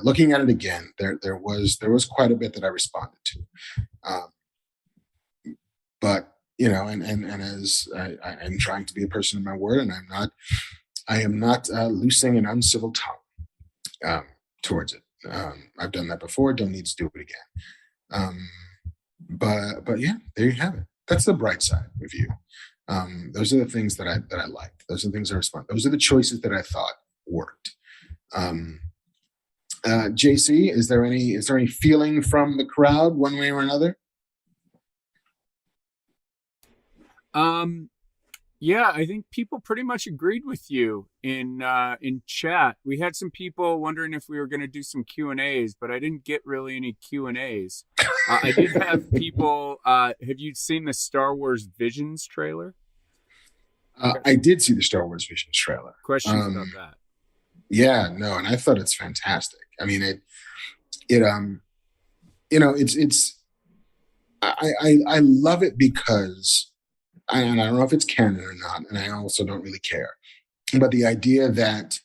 Looking at it again, there was quite a bit that I responded to, um, but and as I'm trying to be a person of my word, and I am not loosing an uncivil tongue towards it. I've done that before. Don't need to do it again. Um, but yeah, there you have it. That's the bright side review. Those are the things that I liked. Those are the things I respond. Those are the choices that I thought worked. Um, JC, is there any feeling from the crowd one way or another? Yeah, I think people pretty much agreed with you in chat. We had some people wondering if we were going to do some Q&As, but I didn't get really any Q&As. I did have people. Have you seen the Star Wars Visions trailer? I did see the Star Wars Visions trailer. Questions about that? Yeah, no, and I thought it's fantastic. I mean, it's I love it because, and I don't know if it's canon or not, and I also don't really care. But the idea that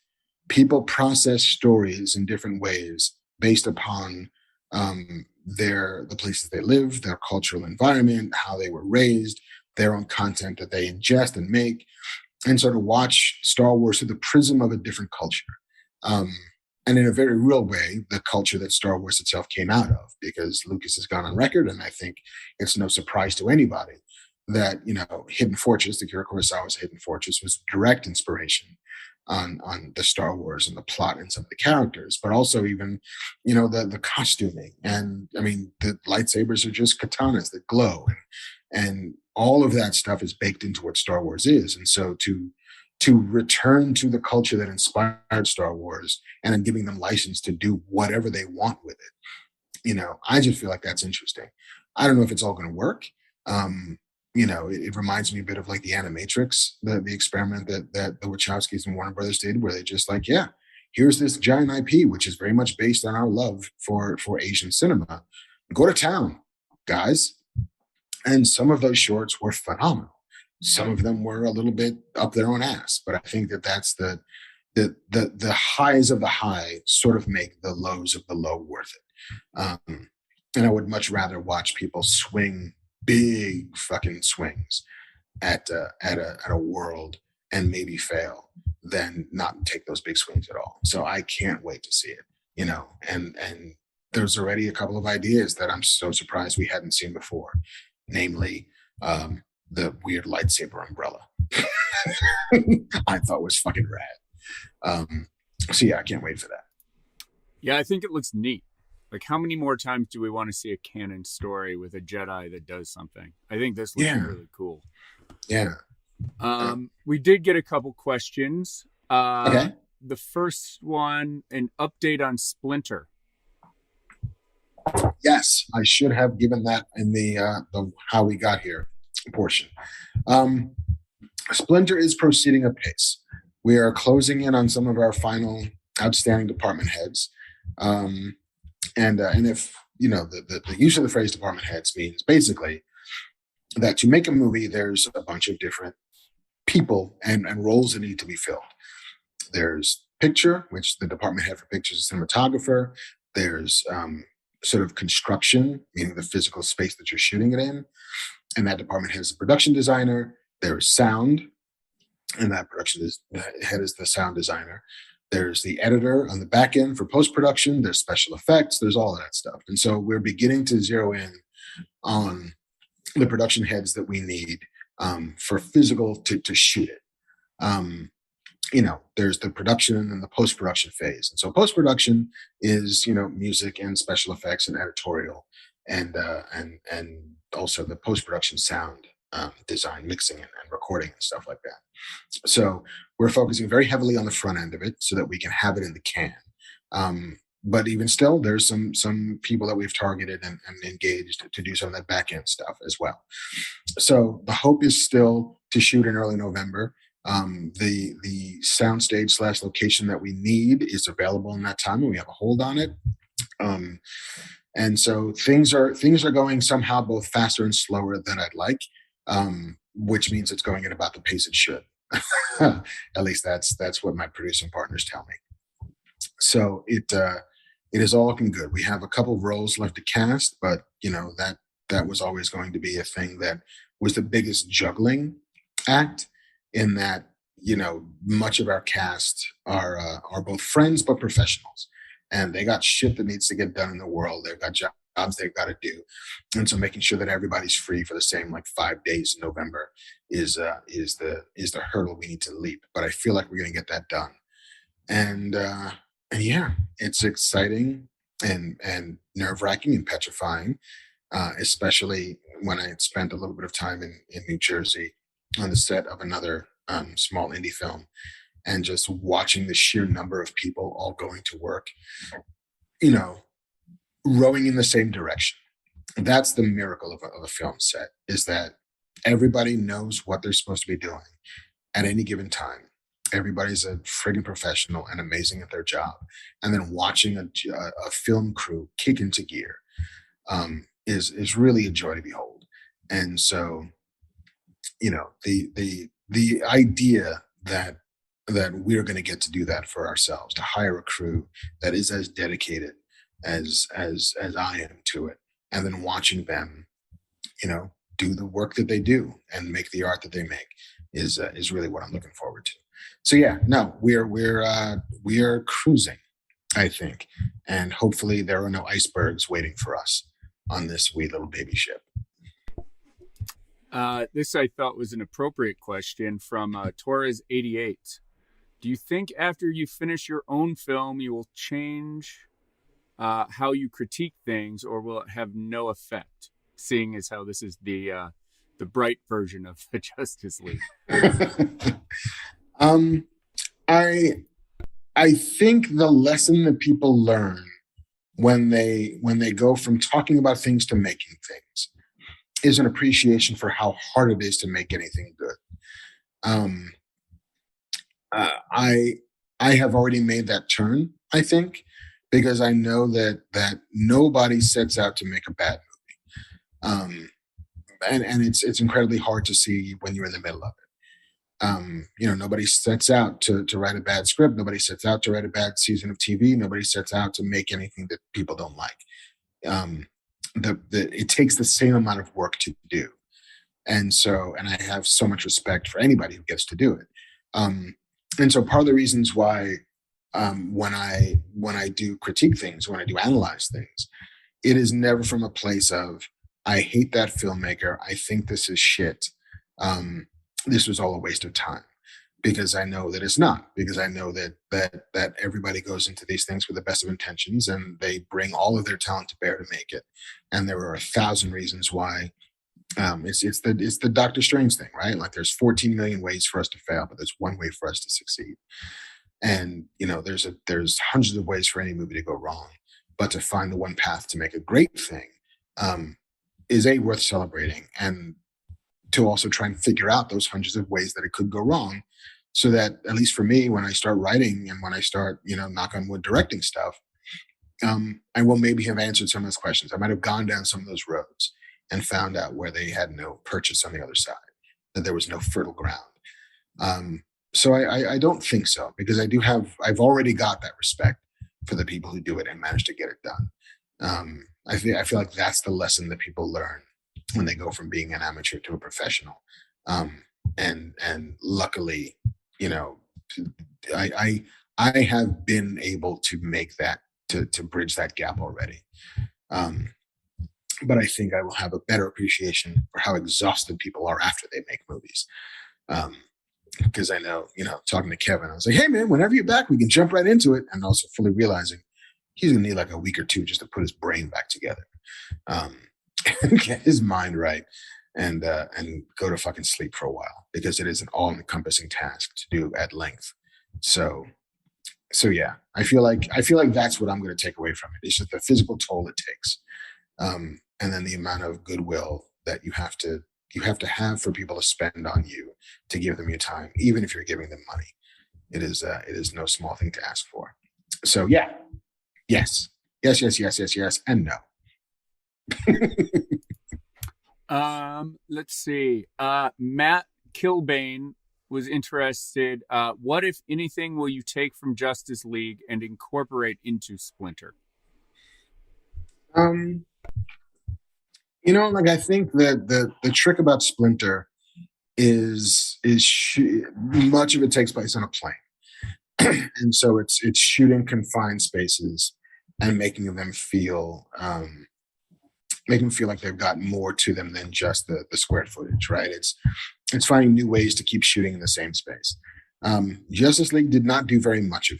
people process stories in different ways based upon the places they live, their cultural environment, how they were raised, their own content that they ingest and make, and sort of watch Star Wars through the prism of a different culture. Um, and in a very real way, the culture that Star Wars itself came out of, because Lucas has gone on record, and I think it's no surprise to anybody that Hidden Fortress, the Kira Kurosawa's Hidden Fortress, was direct inspiration on the Star Wars and the plot and some of the characters, but also even the costuming, and I mean the lightsabers are just katanas that glow, and all of that stuff is baked into what Star Wars is. And so to return to the culture that inspired Star Wars and then giving them license to do whatever they want with it, I just feel like that's interesting. I don't know if it's all going to work. It reminds me a bit of like the Animatrix, the experiment that the Wachowskis and Warner Brothers did, where they just like, yeah, here's this giant IP, which is very much based on our love for Asian cinema. Go to town, guys. And some of those shorts were phenomenal. Some of them were a little bit up their own ass, but I think that's the highs of the high sort of make the lows of the low worth it. And I would much rather watch people swing big fucking swings at a world and maybe fail than not take those big swings at all. So I can't wait to see it. And there's already a couple of ideas that I'm so surprised we hadn't seen before, namely the weird lightsaber umbrella. I thought was fucking rad. So yeah, I can't wait for that. Yeah, I think it looks neat. Like, how many more times do we want to see a canon story with a Jedi that does something? I think this looks really cool. Yeah. We did get a couple questions. Okay. The first one, an update on Splinter. Yes, I should have given that in the how we got here portion. Splinter is proceeding apace. We are closing in on some of our final outstanding department heads. And if the use of the phrase department heads means basically that to make a movie, there's a bunch of different people and roles that need to be filled. There's picture, which the department head for pictures is cinematographer. There's sort of construction, meaning the physical space that you're shooting it in, and that department head is a production designer. There's sound, and that head is the sound designer. There's the editor on the back end for post-production. There's special effects. There's all of that stuff. And so we're beginning to zero in on the production heads that we need for physical to shoot it. There's the production and the post-production phase. And so post-production is, music and special effects and editorial and also the post-production sound design, mixing and recording and stuff like that. So we're focusing very heavily on the front end of it so that we can have it in the can. But even still, there's some people that we've targeted and engaged to do some of that back end stuff as well. So the hope is still to shoot in early November. The soundstage / location that we need is available in that time, and we have a hold on it. And so things are going somehow both faster and slower than I'd like. which means it's going at about the pace it should. At least that's what my producing partners tell me. So it is all looking good. We have a couple of roles left to cast, but that was always going to be a thing that was the biggest juggling act. In that, much of our cast are both friends but professionals, and they got shit that needs to get done in the world. They've got jobs they've got to do, and so making sure that everybody's free for the same like 5 days in November is the hurdle we need to leap. But I feel like we're going to get that done, and yeah, it's exciting and nerve wracking and petrifying, especially when I had spent a little bit of time in New Jersey on the set of another small indie film, and just watching the sheer number of people all going to work, rowing in the same direction. That's the miracle of a film set, is that everybody knows what they're supposed to be doing at any given time. Everybody's a friggin' professional and amazing at their job. And then watching a film crew kick into gear is really a joy to behold. And so, the idea that we're going to get to do that for ourselves, to hire a crew that is as dedicated as I am to it, and then watching them, do the work that they do and make the art that they make is really what I'm looking forward to. So yeah, no, we are cruising, I think, and hopefully there are no icebergs waiting for us on this wee little baby ship. This I thought was an appropriate question from Torres88. Do you think after you finish your own film, you will change how you critique things, or will it have no effect, seeing as how this is the bright version of the Justice League? I think the lesson that people learn when they go from talking about things to making things is an appreciation for how hard it is to make anything good. I have already made that turn, I think, because I know that nobody sets out to make a bad movie. And it's incredibly hard to see when you're in the middle of it. Nobody sets out to write a bad script. Nobody sets out to write a bad season of TV. Nobody sets out to make anything that people don't like. It takes the same amount of work to do. And I have so much respect for anybody who gets to do it. And so part of the reasons why when I do critique things, when I do analyze things, it is never from a place of, I hate that filmmaker, I think this is shit, this was all a waste of time. Because I know that it's not, because I know that everybody goes into these things with the best of intentions, and they bring all of their talent to bear to make it. And there are 1,000 reasons why. It's the Doctor Strange thing, right? Like there's 14 million ways for us to fail, but there's one way for us to succeed. And there's hundreds of ways for any movie to go wrong, but to find the one path to make a great thing is worth celebrating, and to also try and figure out those hundreds of ways that it could go wrong, so that at least for me, when I start writing and when I start, knock on wood, directing stuff, I will maybe have answered some of those questions. I might have gone down some of those roads and found out where they had no purchase on the other side, that there was no fertile ground. So I don't think so, because I've already got that respect for the people who do it and manage to get it done. I feel like that's the lesson that people learn when they go from being an amateur to a professional. And luckily, I have been able to make that, to bridge that gap already. But I think I will have a better appreciation for how exhausted people are after they make movies. Because I know, talking to Kevin, I was like, hey man, whenever you're back, we can jump right into it. And also fully realizing he's gonna need like a week or two just to put his brain back together, and get his mind right, and go to fucking sleep for a while, because it is an all-encompassing task to do at length. So yeah, I feel like that's what I'm going to take away from it. It's just the physical toll it takes, and then the amount of goodwill that you have to have for people to spend on you, to give them your time, even if you're giving them money. It is no small thing to ask for. So yeah, yes, and no. Let's see. Matt Kilbane was interested. What, if anything, will you take from Justice League and incorporate into Splinter? Um, like I think that the trick about Splinter is much of it takes place on a plane, and so it's shooting confined spaces and making them feel like they've got more to them than just the square footage, right? It's finding new ways to keep shooting in the same space. Justice League did not do very much of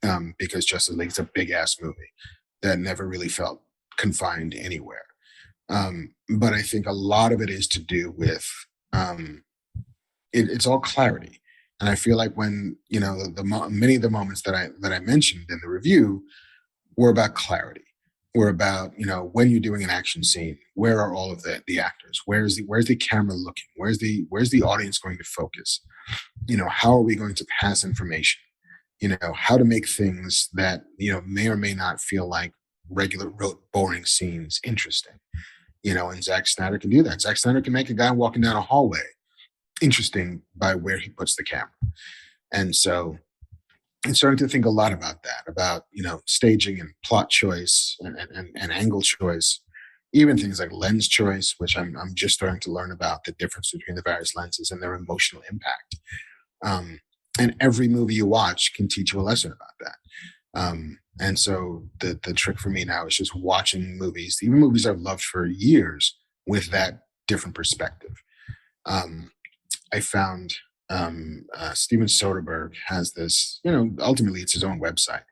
that, because Justice League is a big ass movie that never really felt confined anywhere. But I think a lot of it is to do with um, it's all clarity. And I feel like when many of the moments that I mentioned in the review were about clarity. Were about when you're doing an action scene, where are all of the actors? Where's the camera looking? Where's the audience going to focus? How are we going to pass information? How to make things that may or may not feel like regular rote boring scenes interesting. And Zack Snyder can do that. Zack Snyder can make a guy walking down a hallway interesting by where he puts the camera. And so I'm starting to think a lot about that, about staging and plot choice and angle choice, even things like lens choice, which I'm just starting to learn about the difference between the various lenses and their emotional impact. Um, and every movie you watch can teach you a lesson about that. And so the trick for me now is just watching movies, even movies I've loved for years, with that different perspective. Um, I found Steven Soderbergh has this, ultimately it's his own website,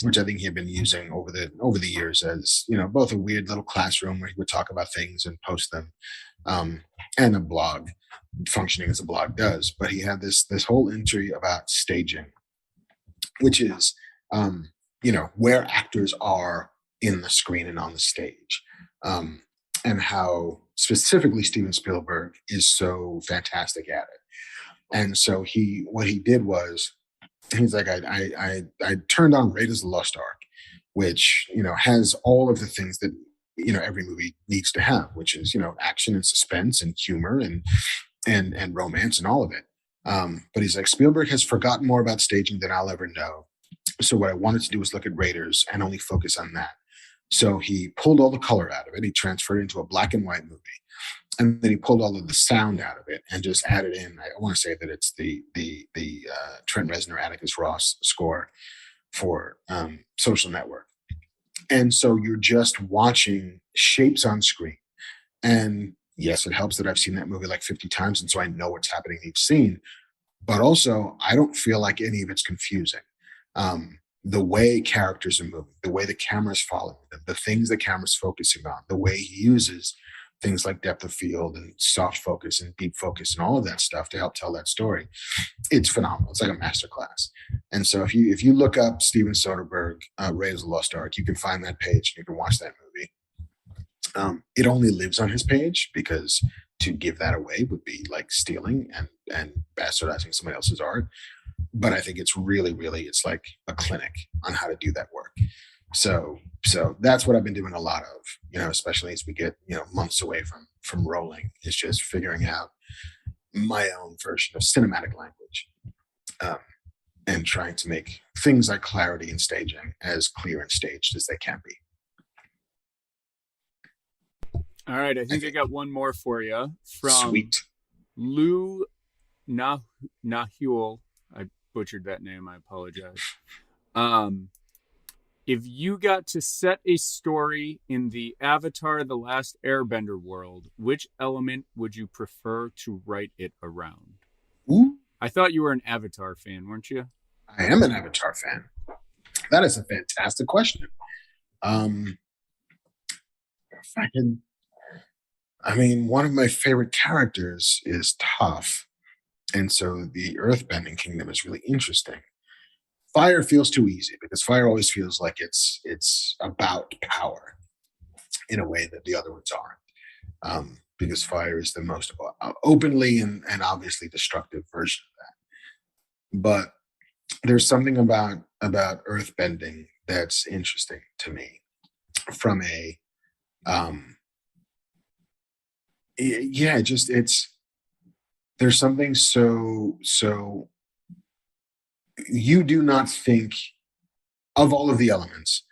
which I think he had been using over the years as, both a weird little classroom where he would talk about things and post them, and a blog functioning as a blog does. But he had this whole entry about staging, which is, where actors are in the screen and on the stage. And how specifically Steven Spielberg is so fantastic at it. And so what he did was, he's like, I turned on Raiders of the Lost Ark, which has all of the things that every movie needs to have, which is action and suspense and humor and romance and all of it. But he's like, Spielberg has forgotten more about staging than I'll ever know. So what I wanted to do was look at Raiders and only focus on that. So he pulled all the color out of it. He transferred it into a black and white movie, and then he pulled all of the sound out of it and just added in. I want to say that it's the Trent Reznor Atticus Ross score for Social Network. And so you're just watching shapes on screen. And yes, it helps that I've seen that movie like 50 times, and so I know what's happening in each scene. But also, I don't feel like any of it's confusing. The way characters are moving, the way the camera's following them, the things the camera's focusing on, the way he uses things like depth of field and soft focus and deep focus and all of that stuff to help tell that story. It's phenomenal. It's like a masterclass. And so if you look up Steven Soderbergh, Raiders of the Lost Ark, you can find that page and you can watch that movie. It only lives on his page because to give that away would be like stealing and bastardizing somebody else's art. But I think it's really, really, it's like a clinic on how to do that work. So that's what I've been doing a lot of, especially as we get, months away from rolling, is just figuring out my own version of cinematic language, um, and trying to make things like clarity and staging as clear and staged as they can be. All right, I think I got one more for you from Sweet. Lou Nahul. I butchered that name. I apologize. Um, if you got to set a story in the Avatar: The Last Airbender world, which element would you prefer to write it around? Ooh, I thought you were an Avatar fan, weren't you? I am an Avatar fan. That is a fantastic question. Um, if I can, I mean, one of my favorite characters is Toph, and so the Earthbending Kingdom is really interesting. Fire feels too easy because fire always feels like it's about power in a way that the other ones aren't. Because fire is the most openly and obviously destructive version of that. But there's something about earthbending that's interesting to me from a um, yeah, just there's something so you do not think of all of the elements.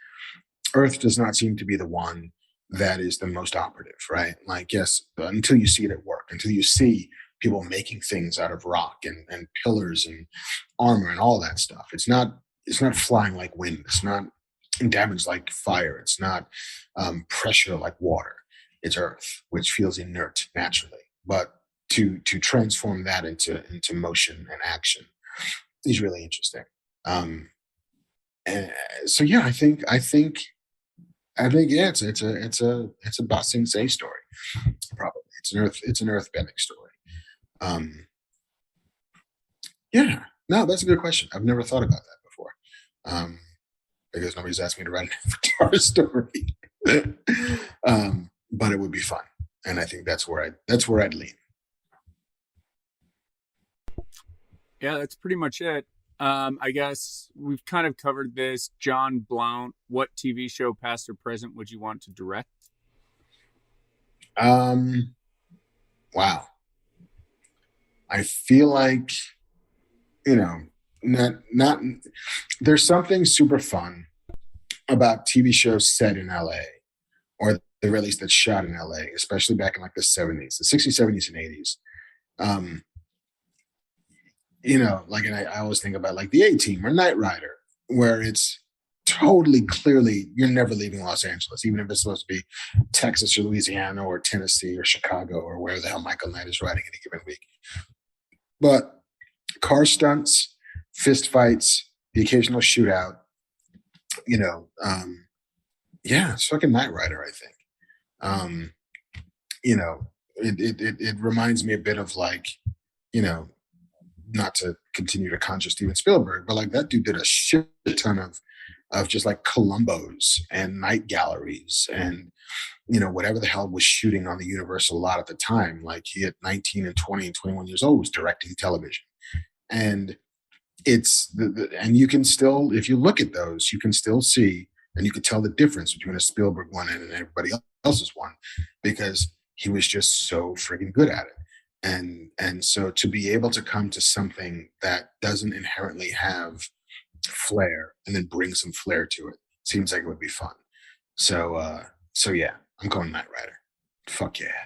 Earth does not seem to be the one that is the most operative, right? Like, yes, until you see it at work, until you see people making things out of rock and pillars and armor and all that stuff. It's not flying like wind. It's not damage like fire. It's not pressure like water. It's earth, which feels inert naturally. But to transform that into motion and action is really interesting. Um, and so yeah, I think yeah, it's a Basing Say story. Probably it's an earth bending story. Um, yeah, no, that's a good question. I've never thought about that before. Because nobody's asked me to write an Avatar story. But it would be fun, and I think that's where I'd lean. Yeah, that's pretty much it. I guess we've kind of covered this. John Blount, what TV show, past or present, would you want to direct? Um, wow, I feel like you know, not there's something super fun about TV shows set in LA, or at the very least that's shot in LA, especially back in like the 70s, the 60s, 70s, and 80s. Um, like, and I always think about like the A Team or Knight Rider, where it's totally clearly you're never leaving Los Angeles, even if it's supposed to be Texas or Louisiana or Tennessee or Chicago or where the hell Michael Knight is riding any given week. But car stunts, fist fights, the occasional shootout, you know, yeah, it's fucking Knight Rider, I think. Um, it reminds me a bit of like, you know, not to continue to conjure Steven Spielberg, but like that dude did a shit ton of just like Columbos and night galleries and whatever the hell was shooting on the Universal lot at the time. Like he at 19 and 20 and 21 years old was directing television. And it's and you can still, if you look at those, you can still see and you can tell the difference between a Spielberg one and everybody else's one because he was just so freaking good at it. And so to be able to come to something that doesn't inherently have flair and then bring some flair to it seems like it would be fun. So yeah, I'm going Knight Rider. Fuck yeah.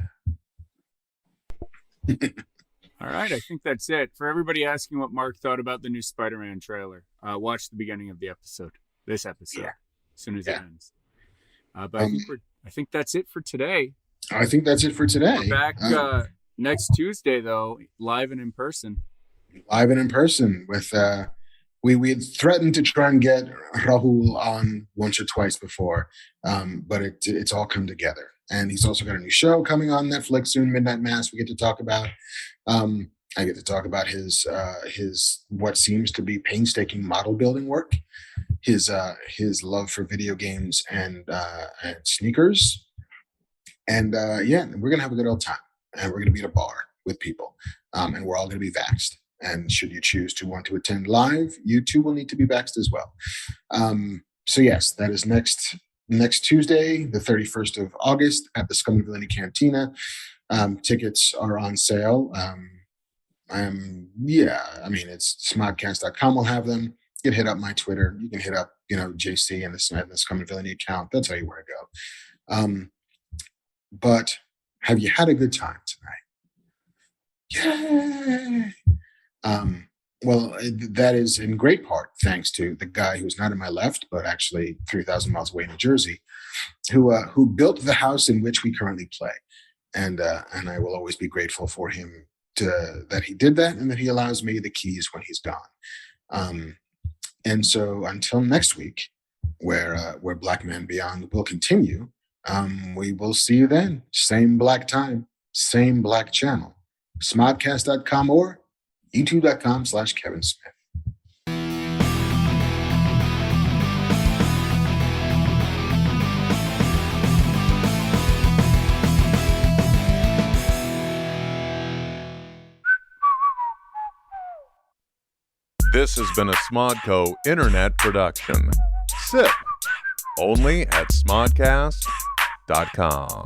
All right, I think that's it. For everybody asking what Mark thought about the new Spider-Man trailer, watch the beginning of this episode, Yeah. as soon as it ends. But I think that's it for today. I think that's it for today. We're back next Tuesday, though, live and in person. Live and in person with we had threatened to try and get Rahul on once or twice before, but it's all come together. And he's also got a new show coming on Netflix soon, Midnight Mass. We get to talk about. I get to talk about his what seems to be painstaking model building work, his love for video games and sneakers, and we're gonna have a good old time, and we're gonna be at a bar with people, and we're all gonna be vaxxed. And should you choose to want to attend live, you too will need to be vaxxed as well. So yes, that is next Tuesday, the 31st of August at the Scum and Villainy Cantina. Tickets are on sale. It's smodcast.com will have them. You can hit up my Twitter. You can hit up, JC and the Scum and Villainy account. That's how you where to go. But have you had a good time tonight? Yay! Well, that is in great part thanks to the guy who's not in my left, but actually 3,000 miles away in New Jersey, who built the house in which we currently play. And I will always be grateful for him that he did that and that he allows me the keys when he's gone. And so until next week, where Black Man Beyond will continue, we will see you then. Same black time, same black channel. Smodcast.com or youtube.com/Kevin Smith. This has been a Smodco Internet production. SIP. Only at smodcast.com.